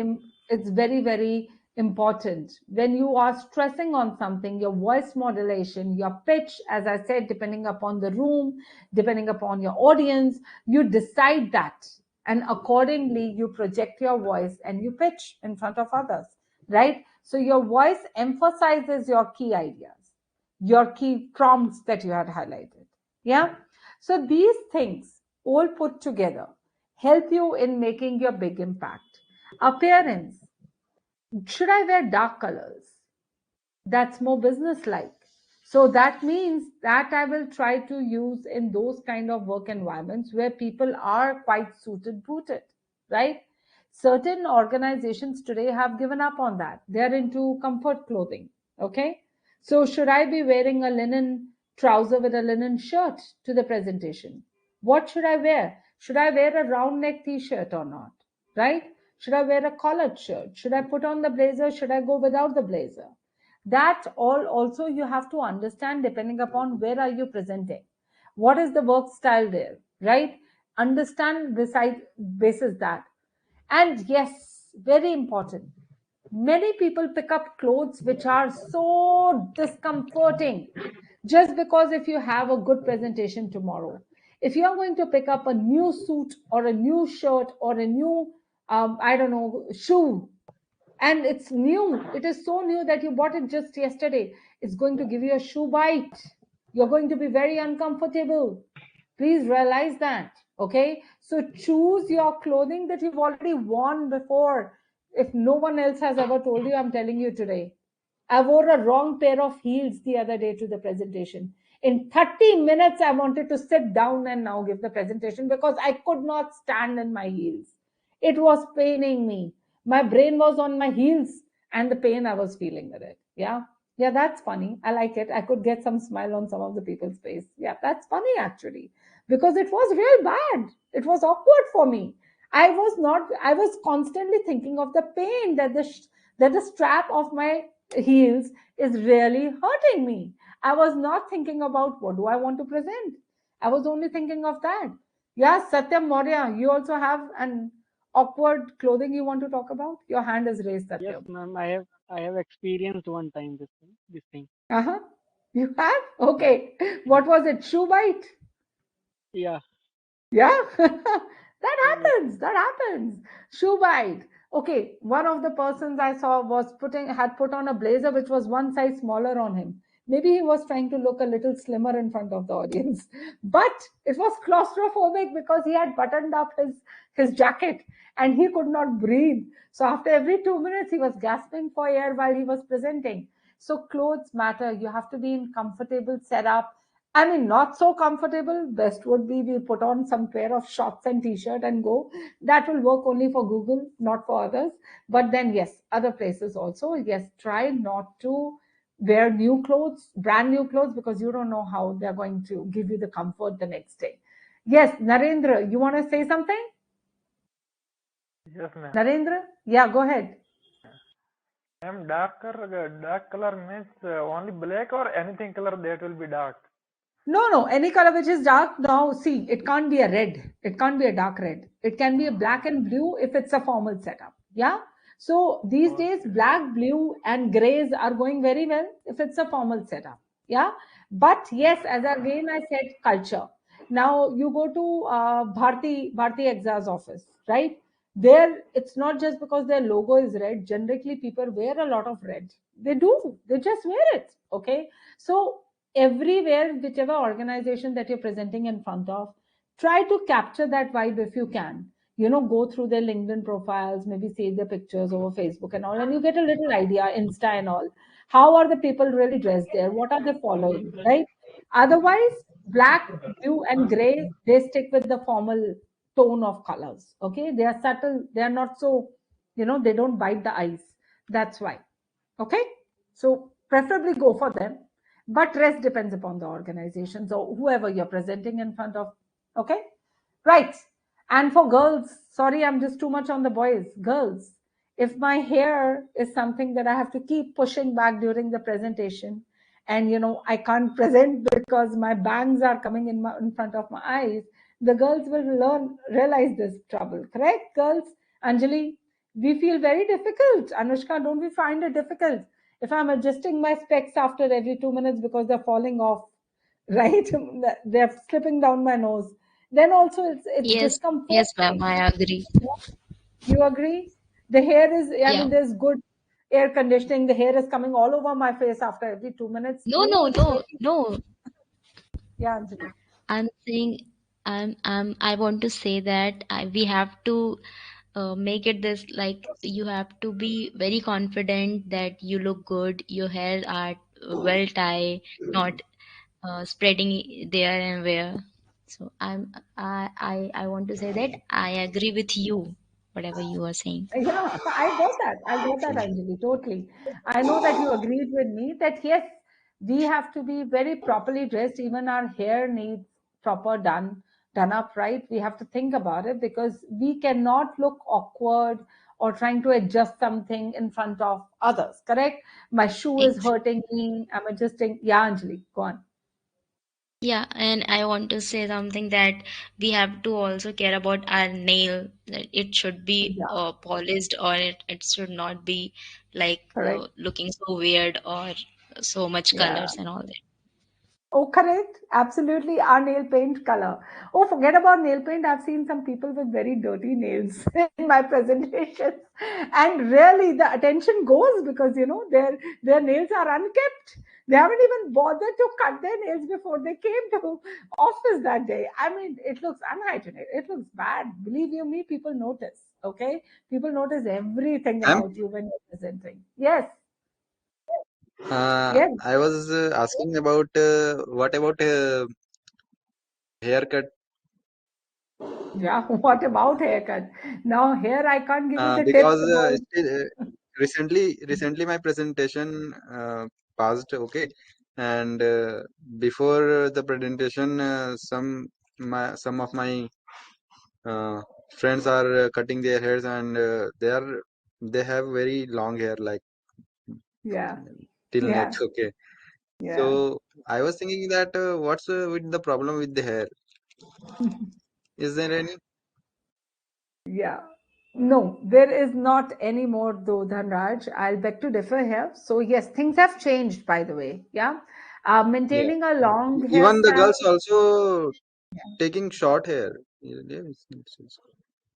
it's very, very important. When you are stressing on something, your voice modulation, your pitch, as I said, depending upon the room, depending upon your audience, you decide that. And accordingly, you project your voice and you pitch in front of others, right? So your voice emphasizes your key ideas, your key prompts that you had highlighted. Yeah. So these things all put together help you in making your big impact. Appearance. Should I wear dark colors? That's more business-like. So that means that I will try to use in those kind of work environments where people are quite suited booted, right? Certain organizations today have given up on that. They're into comfort clothing. Okay. So should I be wearing a linen trouser with a linen shirt to the presentation? What should I wear? Should I wear a round neck t-shirt or not? Right? Should I wear a collared shirt? Should I put on the blazer? Should I go without the blazer? That all also you have to understand depending upon where are you presenting. What is the work style there, right? Understand beside basis that. And yes, very important. Many people pick up clothes which are so discomforting just because if you have a good presentation tomorrow, if you are going to pick up a new suit or a new shirt or a new, I don't know, shoe, and it's new, it is so new that you bought it just yesterday, it's going to give you a shoe bite. You're going to be very uncomfortable. Please realize that. Okay, so choose your clothing that you've already worn before. If no one else has ever told you, I'm telling you today. I wore a wrong pair of heels the other day to the presentation. In 30 minutes, I wanted to sit down and now give the presentation because I could not stand in my heels. It was paining me. My brain was on my heels and the pain I was feeling with it. Yeah. Yeah, that's funny. I like it. I could get some smile on some of the people's face. Yeah, that's funny actually, because it was real bad. It was awkward for me. I was constantly thinking of the pain that the strap of my heels is really hurting me. I was not thinking about what do I want to present. I was only thinking of that. Yeah, Satyam Maurya, you also have an awkward clothing you want to talk about? Your hand is raised, Satyam. Yes, ma'am. I have experienced one time this thing. Uh-huh. You have? Okay. What was it? Shoe bite? Yeah. Yeah. That happens. That happens. Shoe bite. Okay. One of the persons I saw had put on a blazer which was one size smaller on him. Maybe he was trying to look a little slimmer in front of the audience, but it was claustrophobic because he had buttoned up his jacket and he could not breathe. So after every 2 minutes, he was gasping for air while he was presenting. So clothes matter. You have to be in comfortable setup. I mean, not so comfortable. Best would be we put on some pair of shorts and t-shirt and go. That will work only for Google, not for others. But then, yes, other places also. Yes, try not to wear new clothes, brand new clothes, because you don't know how they're going to give you the comfort the next day. Yes, Narendra, you want to say something? Yes, ma'am. Narendra? Yeah, go ahead. Ma'am, dark color means only black or anything color that will be dark. No, any color which is dark. Now, see, it can't be a red. It can't be a dark red. It can be a black and blue if it's a formal setup. Yeah. So these days, black, blue, and grays are going very well if it's a formal setup. Yeah. But yes, as again I said, culture. Now you go to Bharti Exa's office, right? There, it's not just because their logo is red. Generally, people wear a lot of red. They do. They just wear it. Okay. So everywhere, whichever organization that you're presenting in front of, try to capture that vibe if you can. go through their LinkedIn profiles, maybe see their pictures over Facebook and all, and you get a little idea, Insta and all. How are the people really dressed there? What are they following, right? Otherwise, black, blue, and gray, they stick with the formal tone of colors. Okay, they are subtle, they are not so, they don't bite the eyes. That's why. Okay, so preferably go for them, but rest depends upon the organization. So whoever you're presenting in front of. Okay, right. And for girls, sorry, I'm just too much on the boys. Girls, if my hair is something that I have to keep pushing back during the presentation, and I can't present because my bangs are coming in front of my eyes, the girls will realize this trouble. Correct, girls? Anjali, we feel very difficult. Anushka, don't we find it difficult if I'm adjusting my specs after every 2 minutes because they're falling off, right? They're slipping down my nose. Then also it's Yes, discomfort. yes, ma'am, I agree. You agree? The hair is, I Yeah. mean, there's good air conditioning. The hair is coming all over my face after every 2 minutes. No, no, It's no, really, no. yeah, Anjali. I'm saying, I want to say that we have to make it this like you have to be very confident that you look good, your hair are well tied, not spreading there and where. So I want to say that I agree with you, whatever you are saying. Yeah, I got that. I got that, Anjali, totally. I know that you agreed with me that yes, we have to be very properly dressed. Even our hair needs proper done up, right? We have to think about it because we cannot look awkward or trying to adjust something in front of others. Correct? My shoe is Ex- hurting me. I'm adjusting. Yeah, Anjali, go on. Yeah, and I want to say something that we have to also care about our nail, that it should be Yeah, polished or it should not be like correct. looking so weird or so much Yeah. colors and all that. Oh, correct. Absolutely. Our nail paint color. Oh, forget about nail paint. I've seen some people with very dirty nails in my presentations. And really the attention goes because their nails are unkept. They haven't even bothered to cut their nails before they came to office that day. I mean, it looks unhygienic. It looks bad. Believe you me, people notice. Okay. People notice everything Ma'am, about you when you're presenting. Yes. uh, Yes. I was asking about what about haircut? Yeah, what about haircut? Now here I can't give you the tips Because about. recently my presentation passed, okay, and before the presentation, some of my uh, friends are cutting their hairs, and they have very long hair, like Yeah, till neck, yeah, okay. yeah. So I was thinking that what's with the problem with the hair? Is there any? Yeah. No, there is not any more though, Dhanraj. I'll beg to differ here. So yes, things have changed, by the way. Yeah. Yeah. Maintaining a long Even the hairstyle. girls also taking short hair. Yeah,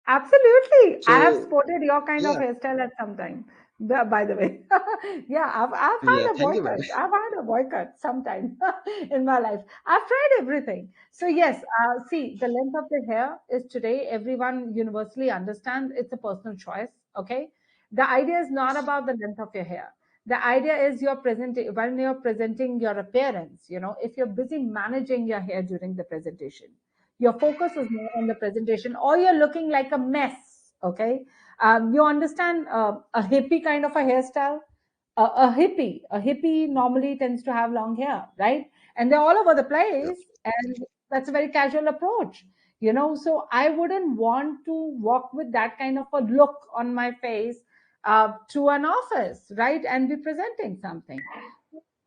Absolutely. I have so sported your kind of yeah, hairstyle at some time. By the way, yeah, I've yeah. had a Thank you, boycott. ma'am. I've had a boycott sometime in my life. I've tried everything. So yes, see, the length of the hair is today everyone universally understands it's a personal choice. Okay, the idea is not about the length of your hair. The idea is you're presenting when you're presenting your appearance. If you're busy managing your hair during the presentation, your focus is more on the presentation or you're looking like a mess. Okay, you understand a hippie kind of a hairstyle. A hippie normally tends to have long hair, right? And they're all over the Yeah. place, and that's a very casual approach. So I wouldn't want to walk with that kind of a look on my face to an office, right, and be presenting something.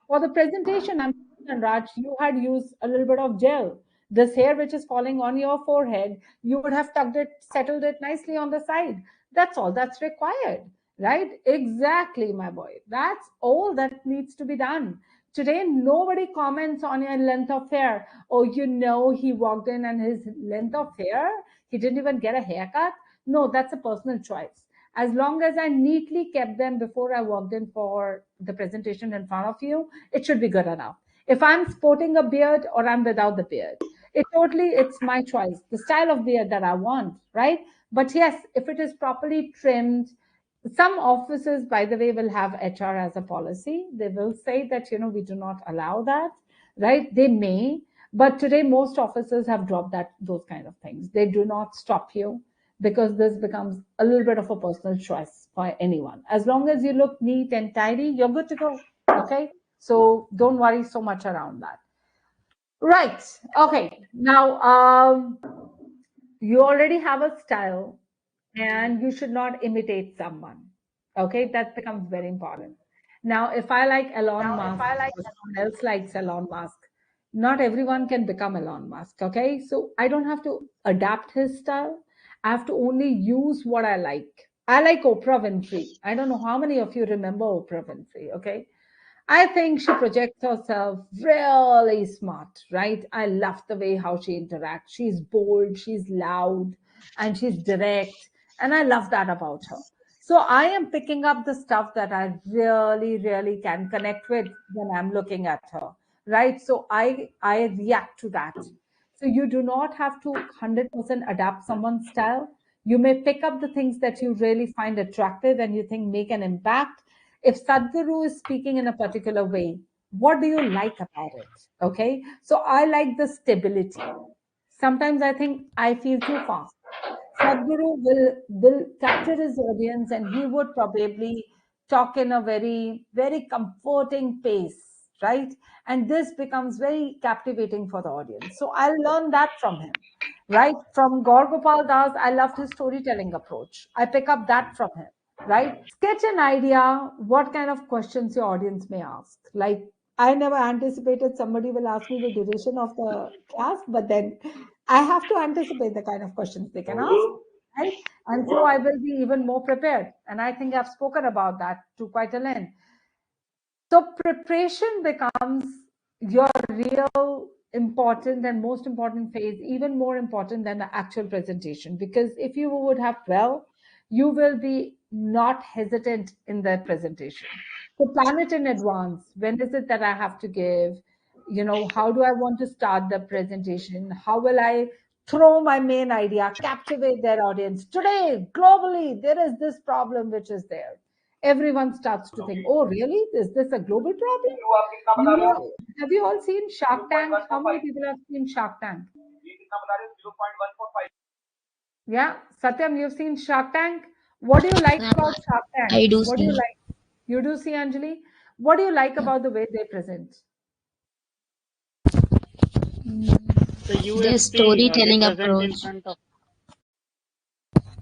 For the presentation, I'm and Raj, you had used a little bit of gel. This hair which is falling on your forehead, you would have tucked it, settled it nicely on the side. That's all that's required, right? Exactly, my boy. That's all that needs to be done. Today, nobody comments on your length of hair. Oh, he walked in and his length of hair, he didn't even get a haircut. No, that's a personal choice. As long as I neatly kept them before I walked in for the presentation in front of you, it should be good enough. If I'm sporting a beard or I'm without the beard, it's my choice, the style of beard that I want, right? But yes, if it is properly trimmed, some offices, by the way, will have HR as a policy. They will say that, we do not allow that, right? They may, but today most offices have dropped those kind of things. They do not stop you, because this becomes a little bit of a personal choice for anyone. As long as you look neat and tidy, you're good to go. Okay, so don't worry so much around that. Right. Okay. Now, you already have a style, and you should not imitate someone. Okay, that becomes very important. Now, if I like Elon Musk, or someone else likes Elon Musk, not everyone can become Elon Musk. Okay, so I don't have to adapt his style. I have to only use what I like. I like Oprah Winfrey. I don't know how many of you remember Oprah Winfrey. Okay, I think she projects herself really smart, right? I love the way how she interacts. She's bold, she's loud, and she's direct. And I love that about her. So I am picking up the stuff that I really, really can connect with when I'm looking at her, right? So I react to that. So you do not have to 100% adapt someone's style. You may pick up the things that you really find attractive and you think make an impact. If Sadhguru is speaking in a particular way, what do you like about it? Okay, so I like the stability. Sometimes I think I feel too fast. Sadhguru will capture his audience, and he would probably talk in a very, very comforting pace, right? And this becomes very captivating for the audience. So I'll learn that from him, right? From Gaur Gopal Das, I loved his storytelling approach. I pick up that from him, right? Sketch an idea what kind of questions your audience may ask. Like, I never anticipated somebody will ask me the duration of the class, but then I have to anticipate the kind of questions they can ask, right? And so I will be even more prepared. And I think I've spoken about that to quite a length. So preparation becomes your real important and most important phase, even more important than the actual presentation. Because if you would have you will be not hesitant in the presentation. So plan it in advance. When is it that I have to give? How do I want to start the presentation? How will I throw my main idea, captivate their audience? Today, globally, there is this problem which is there. Everyone starts to think, oh, really? Is this a global problem? Have you all seen Shark Tank? How many people have seen Shark Tank? Yeah, Satyam, you've seen Shark Tank. What do you like about Shark Tank? I do What do you see. like? You do see, Anjali? What do you like about the way they present? The Their USP they storytelling present approach. in front of.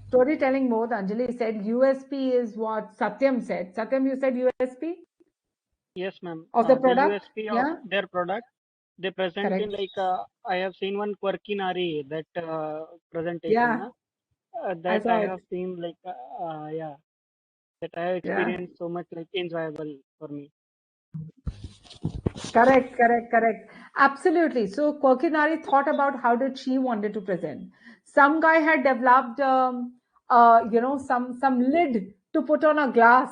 Storytelling mode, Anjali said USP is what Satyam said. Satyam, you said USP Yes, ma'am. of the The product? USP of Yeah, their product, they present in correct. like I have seen one quirky nari that presentation. Yeah, I That I saw it. have seen like yeah, that I have Yeah. experienced so much like enjoyable for me. Correct. Absolutely. So Kokinari thought about how did she wanted to present. Some guy had developed, some lid to put on a glass,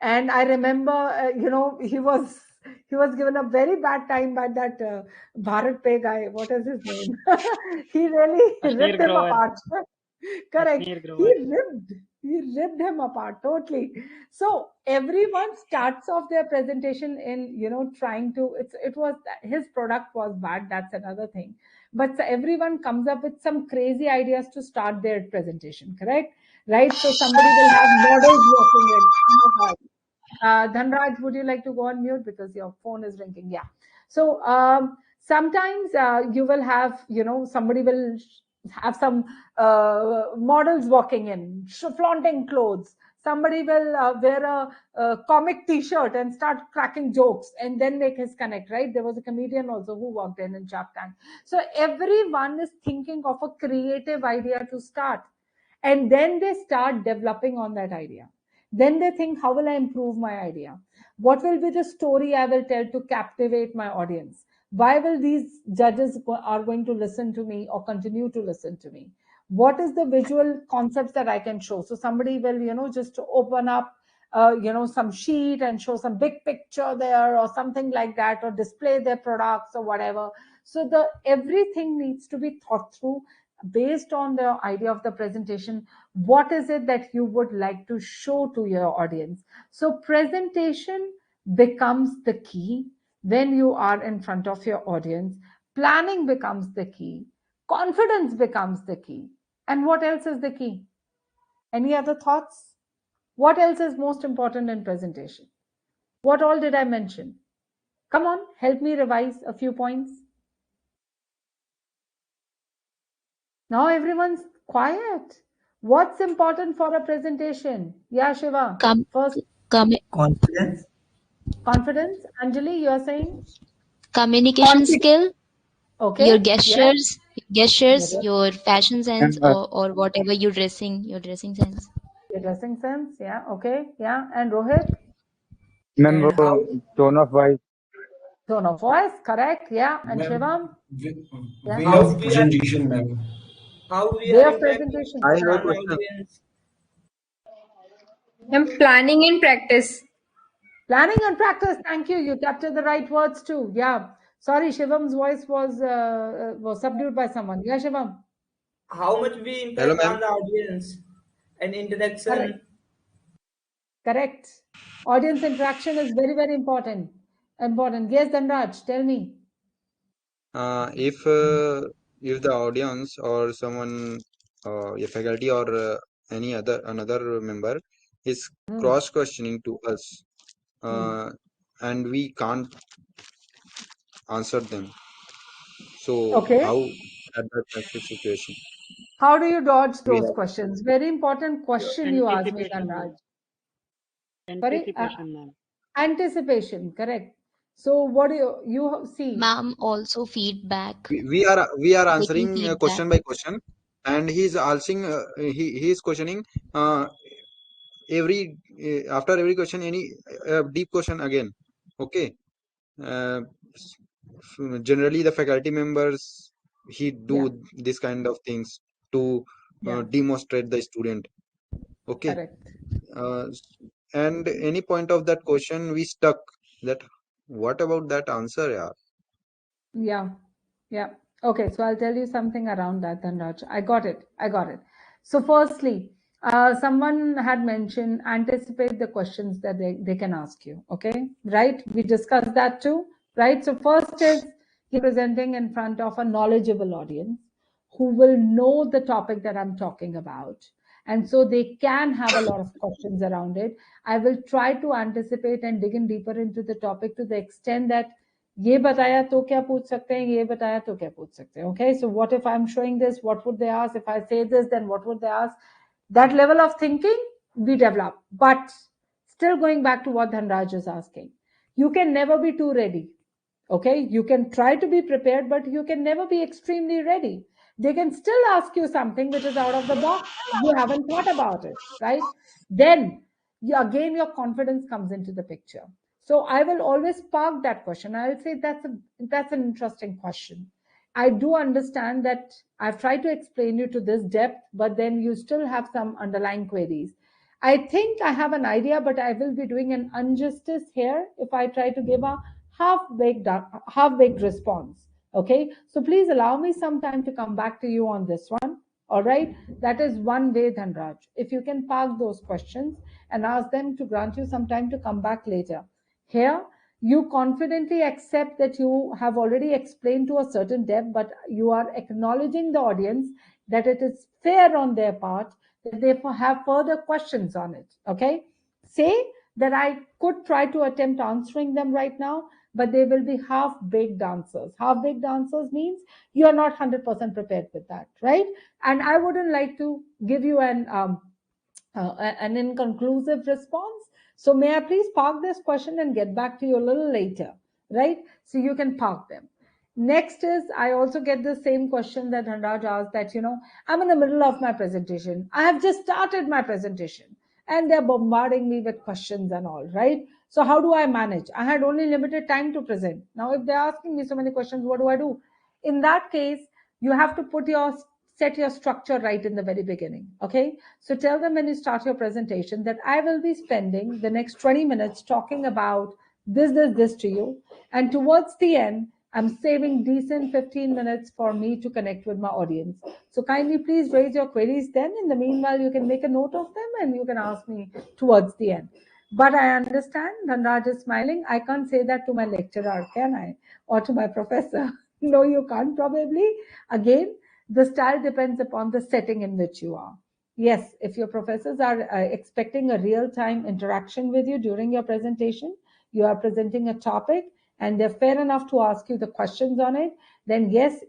and I remember, he was given a very bad time by that Bharat Pay guy. What is his name? He really Ashnir ripped him Grover, apart. Correct. Ashnir He Grover. ripped. He ripped him apart totally. So everyone starts off their presentation in, trying to. It was his product was bad. That's another thing. But everyone comes up with some crazy ideas to start their presentation. Correct, right? So somebody will have models walking in. Oh my God. Dhanraj, would you like to go on mute because your phone is ringing? Yeah. So sometimes you will have, somebody will have some models walking in, flaunting clothes. Somebody will wear a comic T-shirt and start cracking jokes and then make his connect. Right? There was a comedian also who walked in Shark Tank. So everyone is thinking of a creative idea to start, and then they start developing on that idea. Then they think, how will I improve my idea? What will be the story I will tell to captivate my audience? Why will these judges are going to listen to me or continue to listen to me? What is the visual concepts that I can show? So somebody will, just open up, some sheet and show some big picture there or something like that, or display their products or whatever. So everything needs to be thought through. based on the idea of the presentation, what is it that you would like to show to your audience? So presentation becomes the key when you are in front of your audience. Planning becomes the key. Confidence becomes the key. And what else is the key? Any other thoughts? What else is most important in presentation? What all did I mention? Come on, help me revise a few points. Now everyone's quiet. What's important for a presentation? Yeah, Shiva. First, Confidence. confidence. Anjali, you are saying? Communication skill, Okay. your Yeah. gestures, your fashion sense, And or whatever your dressing sense. Your dressing sense. Yeah. Okay. Yeah. And Rohit? ma'am, And वो how tone of voice. Tone of voice. Correct. Yeah. And Ma'am, Shivam? Yeah. way how of we are presentation, ma'am. how we Way are of interacting presentation. I with have a Yeah. an question. audience. And planning and practice. Planning and practice. Thank you. You captured the right words too. Yeah. Sorry, Shivam's voice was subdued by someone. Yeah, Shivam. How much we Hello, impact ma'am. on the audience and Correct. interaction. Correct. Audience interaction is very, very important. Important. Yes, Dhanraj, tell me. If the audience or someone, a faculty or any other another member is cross questioning to us, and we can't answer them, so Okay. how at that situation How do you dodge we those have? questions? Very important question you asked me, Anticipation, Dhanraj. ma'am. Sorry? Anticipation, ma'am. Anticipation, correct. So what do you see? Ma'am, also feedback, We are taking answering feedback. question by question, and he's asking he is questioning every after every question any deep question again. Okay. uh, Generally the faculty members he do Yeah, this kind of things to yeah, demonstrate the student. Okay. correct. uh, and any point of that question we stuck that what about that answer, yeah. Yeah, yeah. Okay, so I'll tell you something around that, Dhanraj. I got it. I got it. So, firstly, someone had mentioned anticipate the questions that they can ask you. Okay, right? We discussed that too, right? So, first is you're presenting in front of a knowledgeable audience who will know the topic that I'm talking about. And so they can have a lot of questions around it. I will try to anticipate and dig in deeper into the topic to the extent that ये बताया तो क्या पूछ सकते हैं, ये बताया तो क्या पूछ सकते हैं. Okay, so what if I'm showing this? What would they ask? If I say this, then what would they ask? That level of thinking we develop. But still going back to what Dhanraj is asking, you can never be too ready. Okay, you can try to be prepared, but you can never be extremely ready. They can still ask you something which is out of the box. You haven't thought about it, right? Then again, your confidence comes into the picture. So I will always park that question. I'll say that's an interesting question. I do understand that I've tried to explain you to this depth, but then you still have some underlying queries. I think I have an idea, but I will be doing an injustice here if I try to give a half-baked response. Okay, so please allow me some time to come back to you on this one. All right, that is one way, Dhanraj. If you can park those questions and ask them to grant you some time to come back later. Here, you confidently accept that you have already explained to a certain depth, but you are acknowledging the audience that it is fair on their part that they have further questions on it. Okay, say that I could try to attempt answering them right now, but they will be half-baked answers. Half-baked answers means you are not 100% prepared with that, right? And I wouldn't like to give you an inconclusive response. So may I please park this question and get back to you a little later, right? So you can park them. Next is, I also get the same question that Dhanraj asked that, I'm in the middle of my presentation. I have just started my presentation and they're bombarding me with questions and all, right? So how do I manage? I had only limited time to present. Now, if they're asking me so many questions, what do I do? In that case, you have to set your structure right in the very beginning. Okay. So tell them when you start your presentation that I will be spending the next 20 minutes talking about this to you. And towards the end, I'm saving decent 15 minutes for me to connect with my audience. So kindly please raise your queries then. In the meanwhile, you can make a note of them and you can ask me towards the end. But I understand, Dhanraj is smiling. I can't say that to my lecturer, can I? Or to my professor. No, you can't probably. Again, the style depends upon the setting in which you are. Yes, if your professors are expecting a real-time interaction with you during your presentation, you are presenting a topic and they're fair enough to ask you the questions on it, then yes,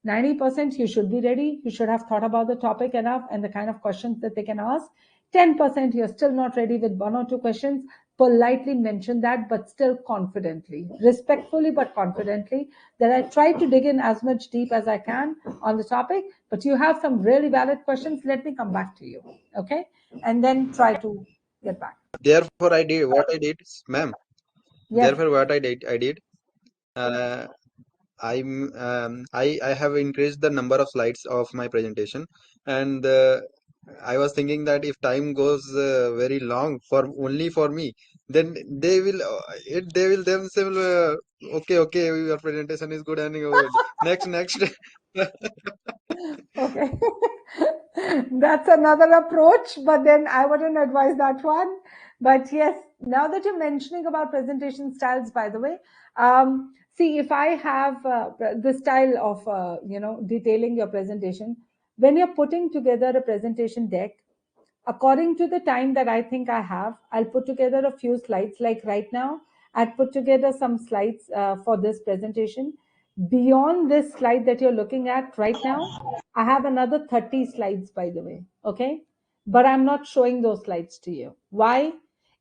90% you should be ready. You should have thought about the topic enough and the kind of questions that they can ask. 10% you're still not ready with one or two questions. Politely mention that, but still confidently, respectfully, but confidently, that I try to dig in as much deep as I can on the topic, but you have some really valid questions. Let me come back to you. Okay. And then try to get back. Therefore, I did what I did, ma'am. Yes. Therefore, what I did, I have increased the number of slides of my presentation, and I was thinking that if time goes very long for only for me, then they will themselves okay, your presentation is good, and next. Okay. That's another approach, but then I wouldn't advise that one. But yes, now that you're mentioning about presentation styles, by the way, see, if I have the style of, detailing your presentation, when you're putting together a presentation deck, according to the time that I think I have, I'll put together a few slides. Like right now, I'd put together some slides for this presentation. Beyond this slide that you're looking at right now, I have another 30 slides, by the way. Okay. But I'm not showing those slides to you. Why?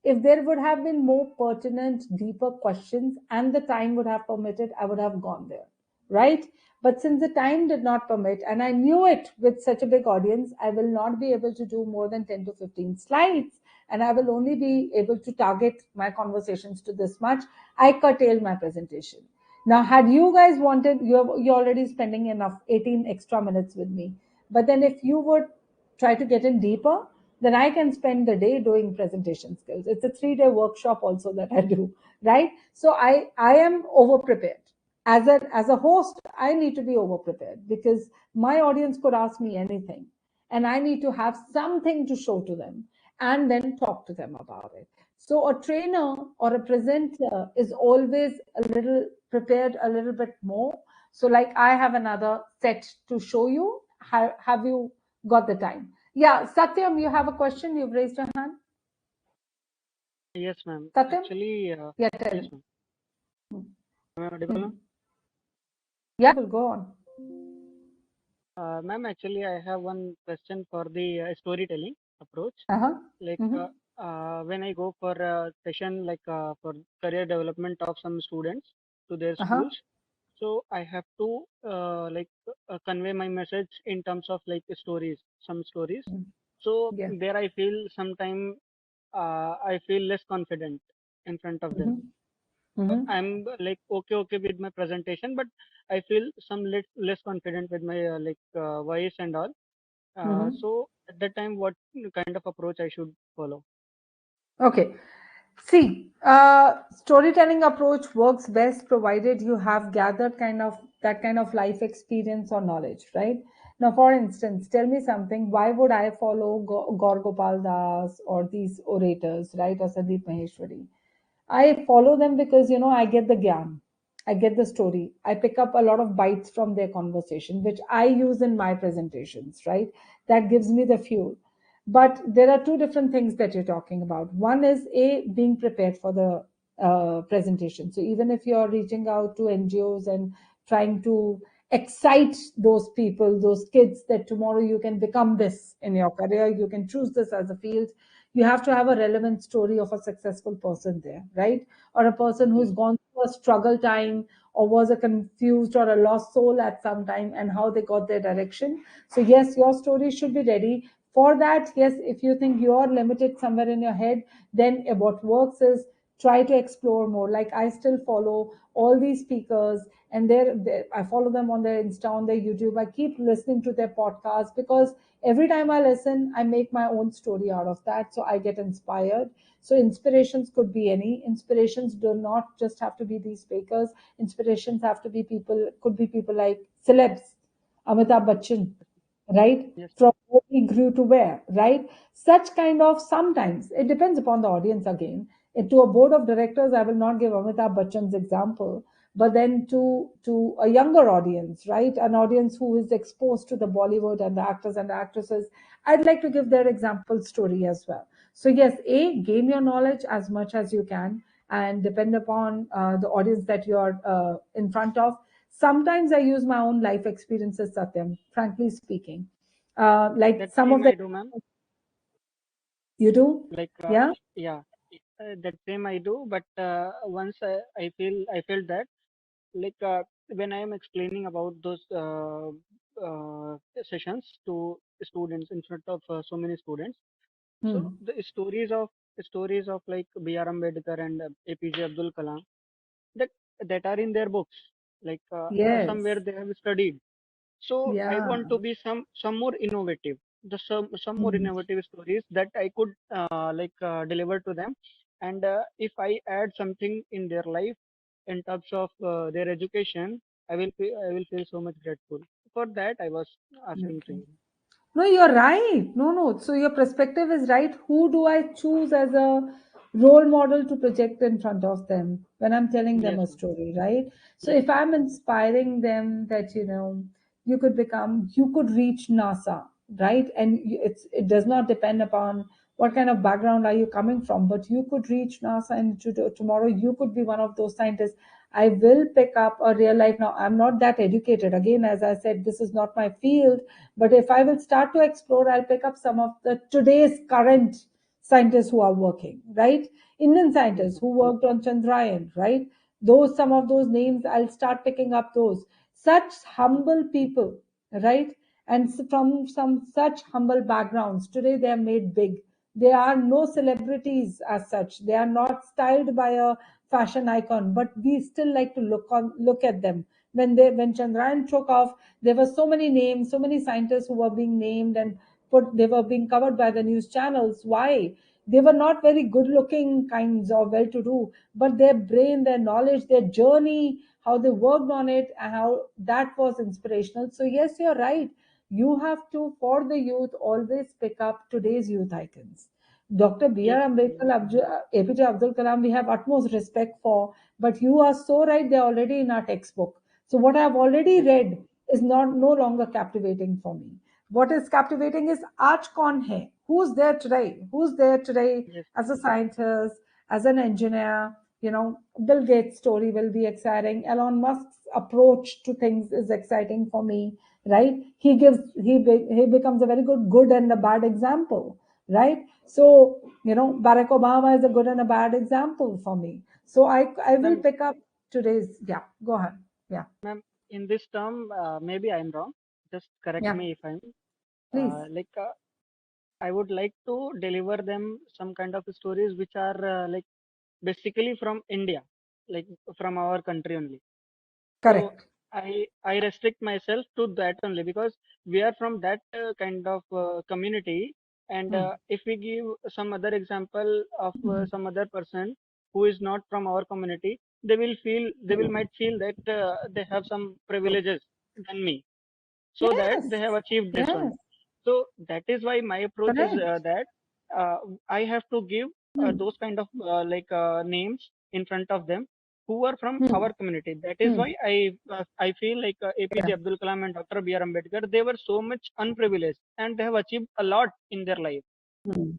If there would have been more pertinent, deeper questions and the time would have permitted, I would have gone there. Right? But since the time did not permit, and I knew it with such a big audience, I will not be able to do more than 10 to 15 slides. And I will only be able to target my conversations to this much. I curtailed my presentation. Now, had you guys wanted, you're already spending enough 18 extra minutes with me. But then if you would try to get in deeper, then I can spend the day doing presentation skills. It's a 3-day workshop also that I do, right? So I am over prepared. As a host, I need to be over prepared because my audience could ask me anything and I need to have something to show to them and then talk to them about it. So a trainer or a presenter is always a little prepared a little bit more. So like I have another set to show you. Have you got the time? Yeah, Satyam, you have a question. You've raised your hand. Yes, ma'am. Satyam? Actually, Yeah, tell yes, me. ma'am. Am I audible, ma'am? Yeah, we'll go on. Ma'am, actually, I have one question for the storytelling approach. Like when I go for a session, like for career development of some students to their schools, so I have to convey my message in terms of like stories, some stories. So Yeah. there I feel sometime I feel less confident in front of them. I'm like okay with my presentation, but I feel some less confident with my voice and all. So at that time, what kind of approach I should follow? Okay. See, storytelling approach works best provided you have gathered that kind of life experience or knowledge, right? Now, for instance, tell me something. Why would I follow Gaur Gopal Das or these orators, right, or Sandeep Maheshwari? I follow them because, I get the gyan. I get the story. I pick up a lot of bites from their conversation, which I use in my presentations, right? That gives me the fuel. But there are two different things that you're talking about. One is being prepared for the presentation. So even if you're reaching out to NGOs and trying to excite those people, those kids, that tomorrow you can become this in your career, you can choose this as a field, you have to have a relevant story of a successful person there, right? Or a person who's gone through a struggle time or was a confused or a lost soul at some time and how they got their direction. So yes, your story should be ready. For that, yes, if you think you're limited somewhere in your head, then what works is try to explore more. Like I still follow all these speakers and I follow them on their Insta, on their YouTube. I keep listening to their podcasts because Every time I listen, I make my own story out of that. So I get inspired. So inspirations could be any. Inspirations do not just have to be these speakers. Inspirations have to be people, could be people like celebs, Amitabh Bachchan, right? Yes. From where he grew to where, right? Such kind of, sometimes it depends upon the audience again. To a board of directors, I will not give Amitabh Bachchan's example, but then to a younger audience, right? An audience who is exposed to the Bollywood and the actors and the actresses, I'd like to give their example story as well. So yes, gain your knowledge as much as you can, and depend upon the audience that you're in front of. Sometimes I use my own life experiences, Satyam, frankly speaking. Like That some of same the, I do, ma'am. you do, Like, yeah. yeah, that same I do. But once I felt that, like, when I am explaining about those sessions to students in front of so many students, so Hmm. the stories of like B.R. Ambedkar and APJ Abdul Kalam, that that are in their books, like Yes, somewhere they have studied. So I yeah. want to be some more innovative, the some more Hmm. innovative stories that I could deliver to them. And if I add something in their life in terms of their education, I will feel so much grateful. For that, I was asking to Okay. you. No, you're right. No, no. So your perspective is right. Who do I choose as a role model to project in front of them when I'm telling them Yes, a ma'am. story, right? So Yes, if ma'am. I'm inspiring them that, you could become, you could reach NASA, right? And it does not depend upon what kind of background are you coming from, but you could reach NASA, and tomorrow you could be one of those scientists. I will pick up a real life. Now, I'm not that educated. Again, as I said, this is not my field, but if I will start to explore, I'll pick up some of the today's current scientists who are working, right? Indian Yes, scientists ma'am. who worked on Chandrayaan, right? Those, some of those names, I'll start picking up those. Such humble people, right? And from some such humble backgrounds, today they are made big. They are no celebrities as such. They are not styled by a fashion icon, but we still like to look at them. When Chandrayaan took off, there were so many names, so many scientists who were being named and they were being covered by the news channels. Why? They were not very good looking kinds or well to do, but their brain, their knowledge, their journey, how they worked on it, and how that was inspirational. So yes, you're right. You have to, for the youth, always pick up today's youth icons. Dr. Yes, B.R. Ambedkar, APJ Abdul Kalam, we have utmost respect for, but you are so right, they're already in our textbook. So what I've already yes, read is not no longer captivating for me. What is captivating is aaj kaun hai? Who's there today? Who's there today yes, as a scientist, as an engineer? Bill Gates' story will be exciting. Elon Musk's approach to things is exciting for me, right? He becomes a very good and a bad example, right? So Barack Obama is a good and a bad example for me. So I will ma'am. pick up today's. Yeah, go ahead. Yeah, Ma'am, in this term, maybe I'm wrong. Just correct yeah, me if I'm. please. Like, I would like to deliver them some kind of stories which are basically from India, like from our country only. So Correct. I restrict myself to that only because we are from that kind of community. And Hmm. if we give some other example of Mhm. some other person who is not from our community, they will might feel that they have some privileges than me, so that Yes, they have achieved this one. yes, So that is why my approach is correct. that uh, I have to give Hmm. those kind of names in front of them who are from Hmm. our community. That is Hmm. why I feel like APJ Yeah. Abdul Kalam and Dr. B.R. Ambedkar, they were so much unprivileged and they have achieved a lot in their life Hmm.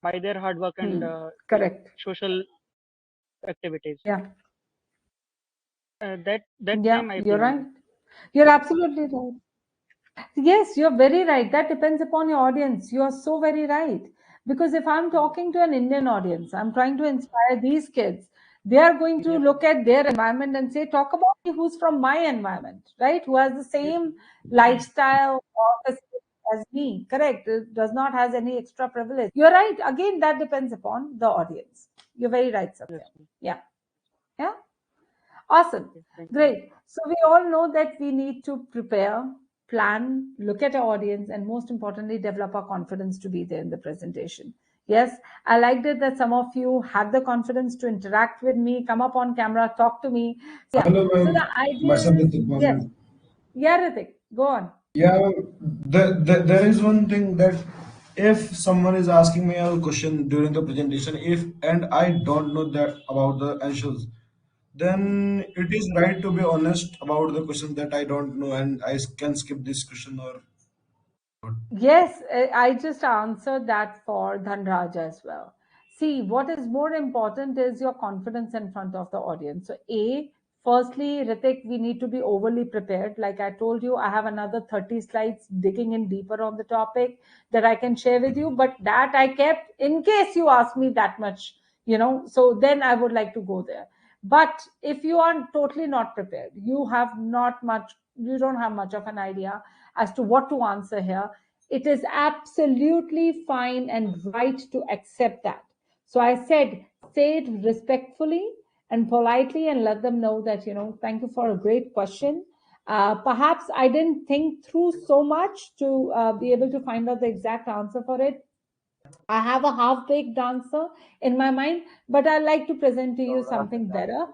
by their hard work and Hmm. Correct. social activities. Yeah. That Yeah, same I you're feel, right. ma'am. You're absolutely right. Yes, you're very right. That depends upon your audience. You are so very right. Because if I'm talking to an Indian audience, I'm trying to inspire these kids, they are going to Yes, look at their environment and say, talk about me who's from my environment, right? Who has the yes, same lifestyle or facility as me, correct? It does not has any extra privilege. You're right. Again, that depends upon the audience. You're very right, yes, Satya. ma'am. Yeah. Yeah. Awesome. Okay, thank you, ma'am. Great. So we all know that we need to prepare. plan, look at our audience, and most importantly, develop our confidence to be there in the presentation. Yes, I liked it that some of you had the confidence to interact with me, come up on camera, talk to me. Yeah. Hello, So the ma'am. idea Myself, is, Ritik, 1 yes, minute. yeah, Ritik, go on. Yeah, there is one thing that if someone is asking me a question during the presentation, if and I don't know that about the answers, then it is right to be honest about the question that I don't know and I can skip this question or not. Yes, I just answered that for Dhanraj as well. See, what is more important is your confidence in front of the audience. So, firstly, Ritik, we need to be overly prepared. Like I told you, I have another 30 slides digging in deeper on the topic that I can share with you, but that I kept in case you ask me that much, so then I would like to go there. But if you are totally not prepared, you don't have much of an idea as to what to answer here, it is absolutely fine and right to accept that. So I said, say it respectfully and politely and let them know that, thank you for a great question. Perhaps I didn't think through so much to be able to find out the exact answer for it. I have a half baked answer in my mind, but I like to present to you something better.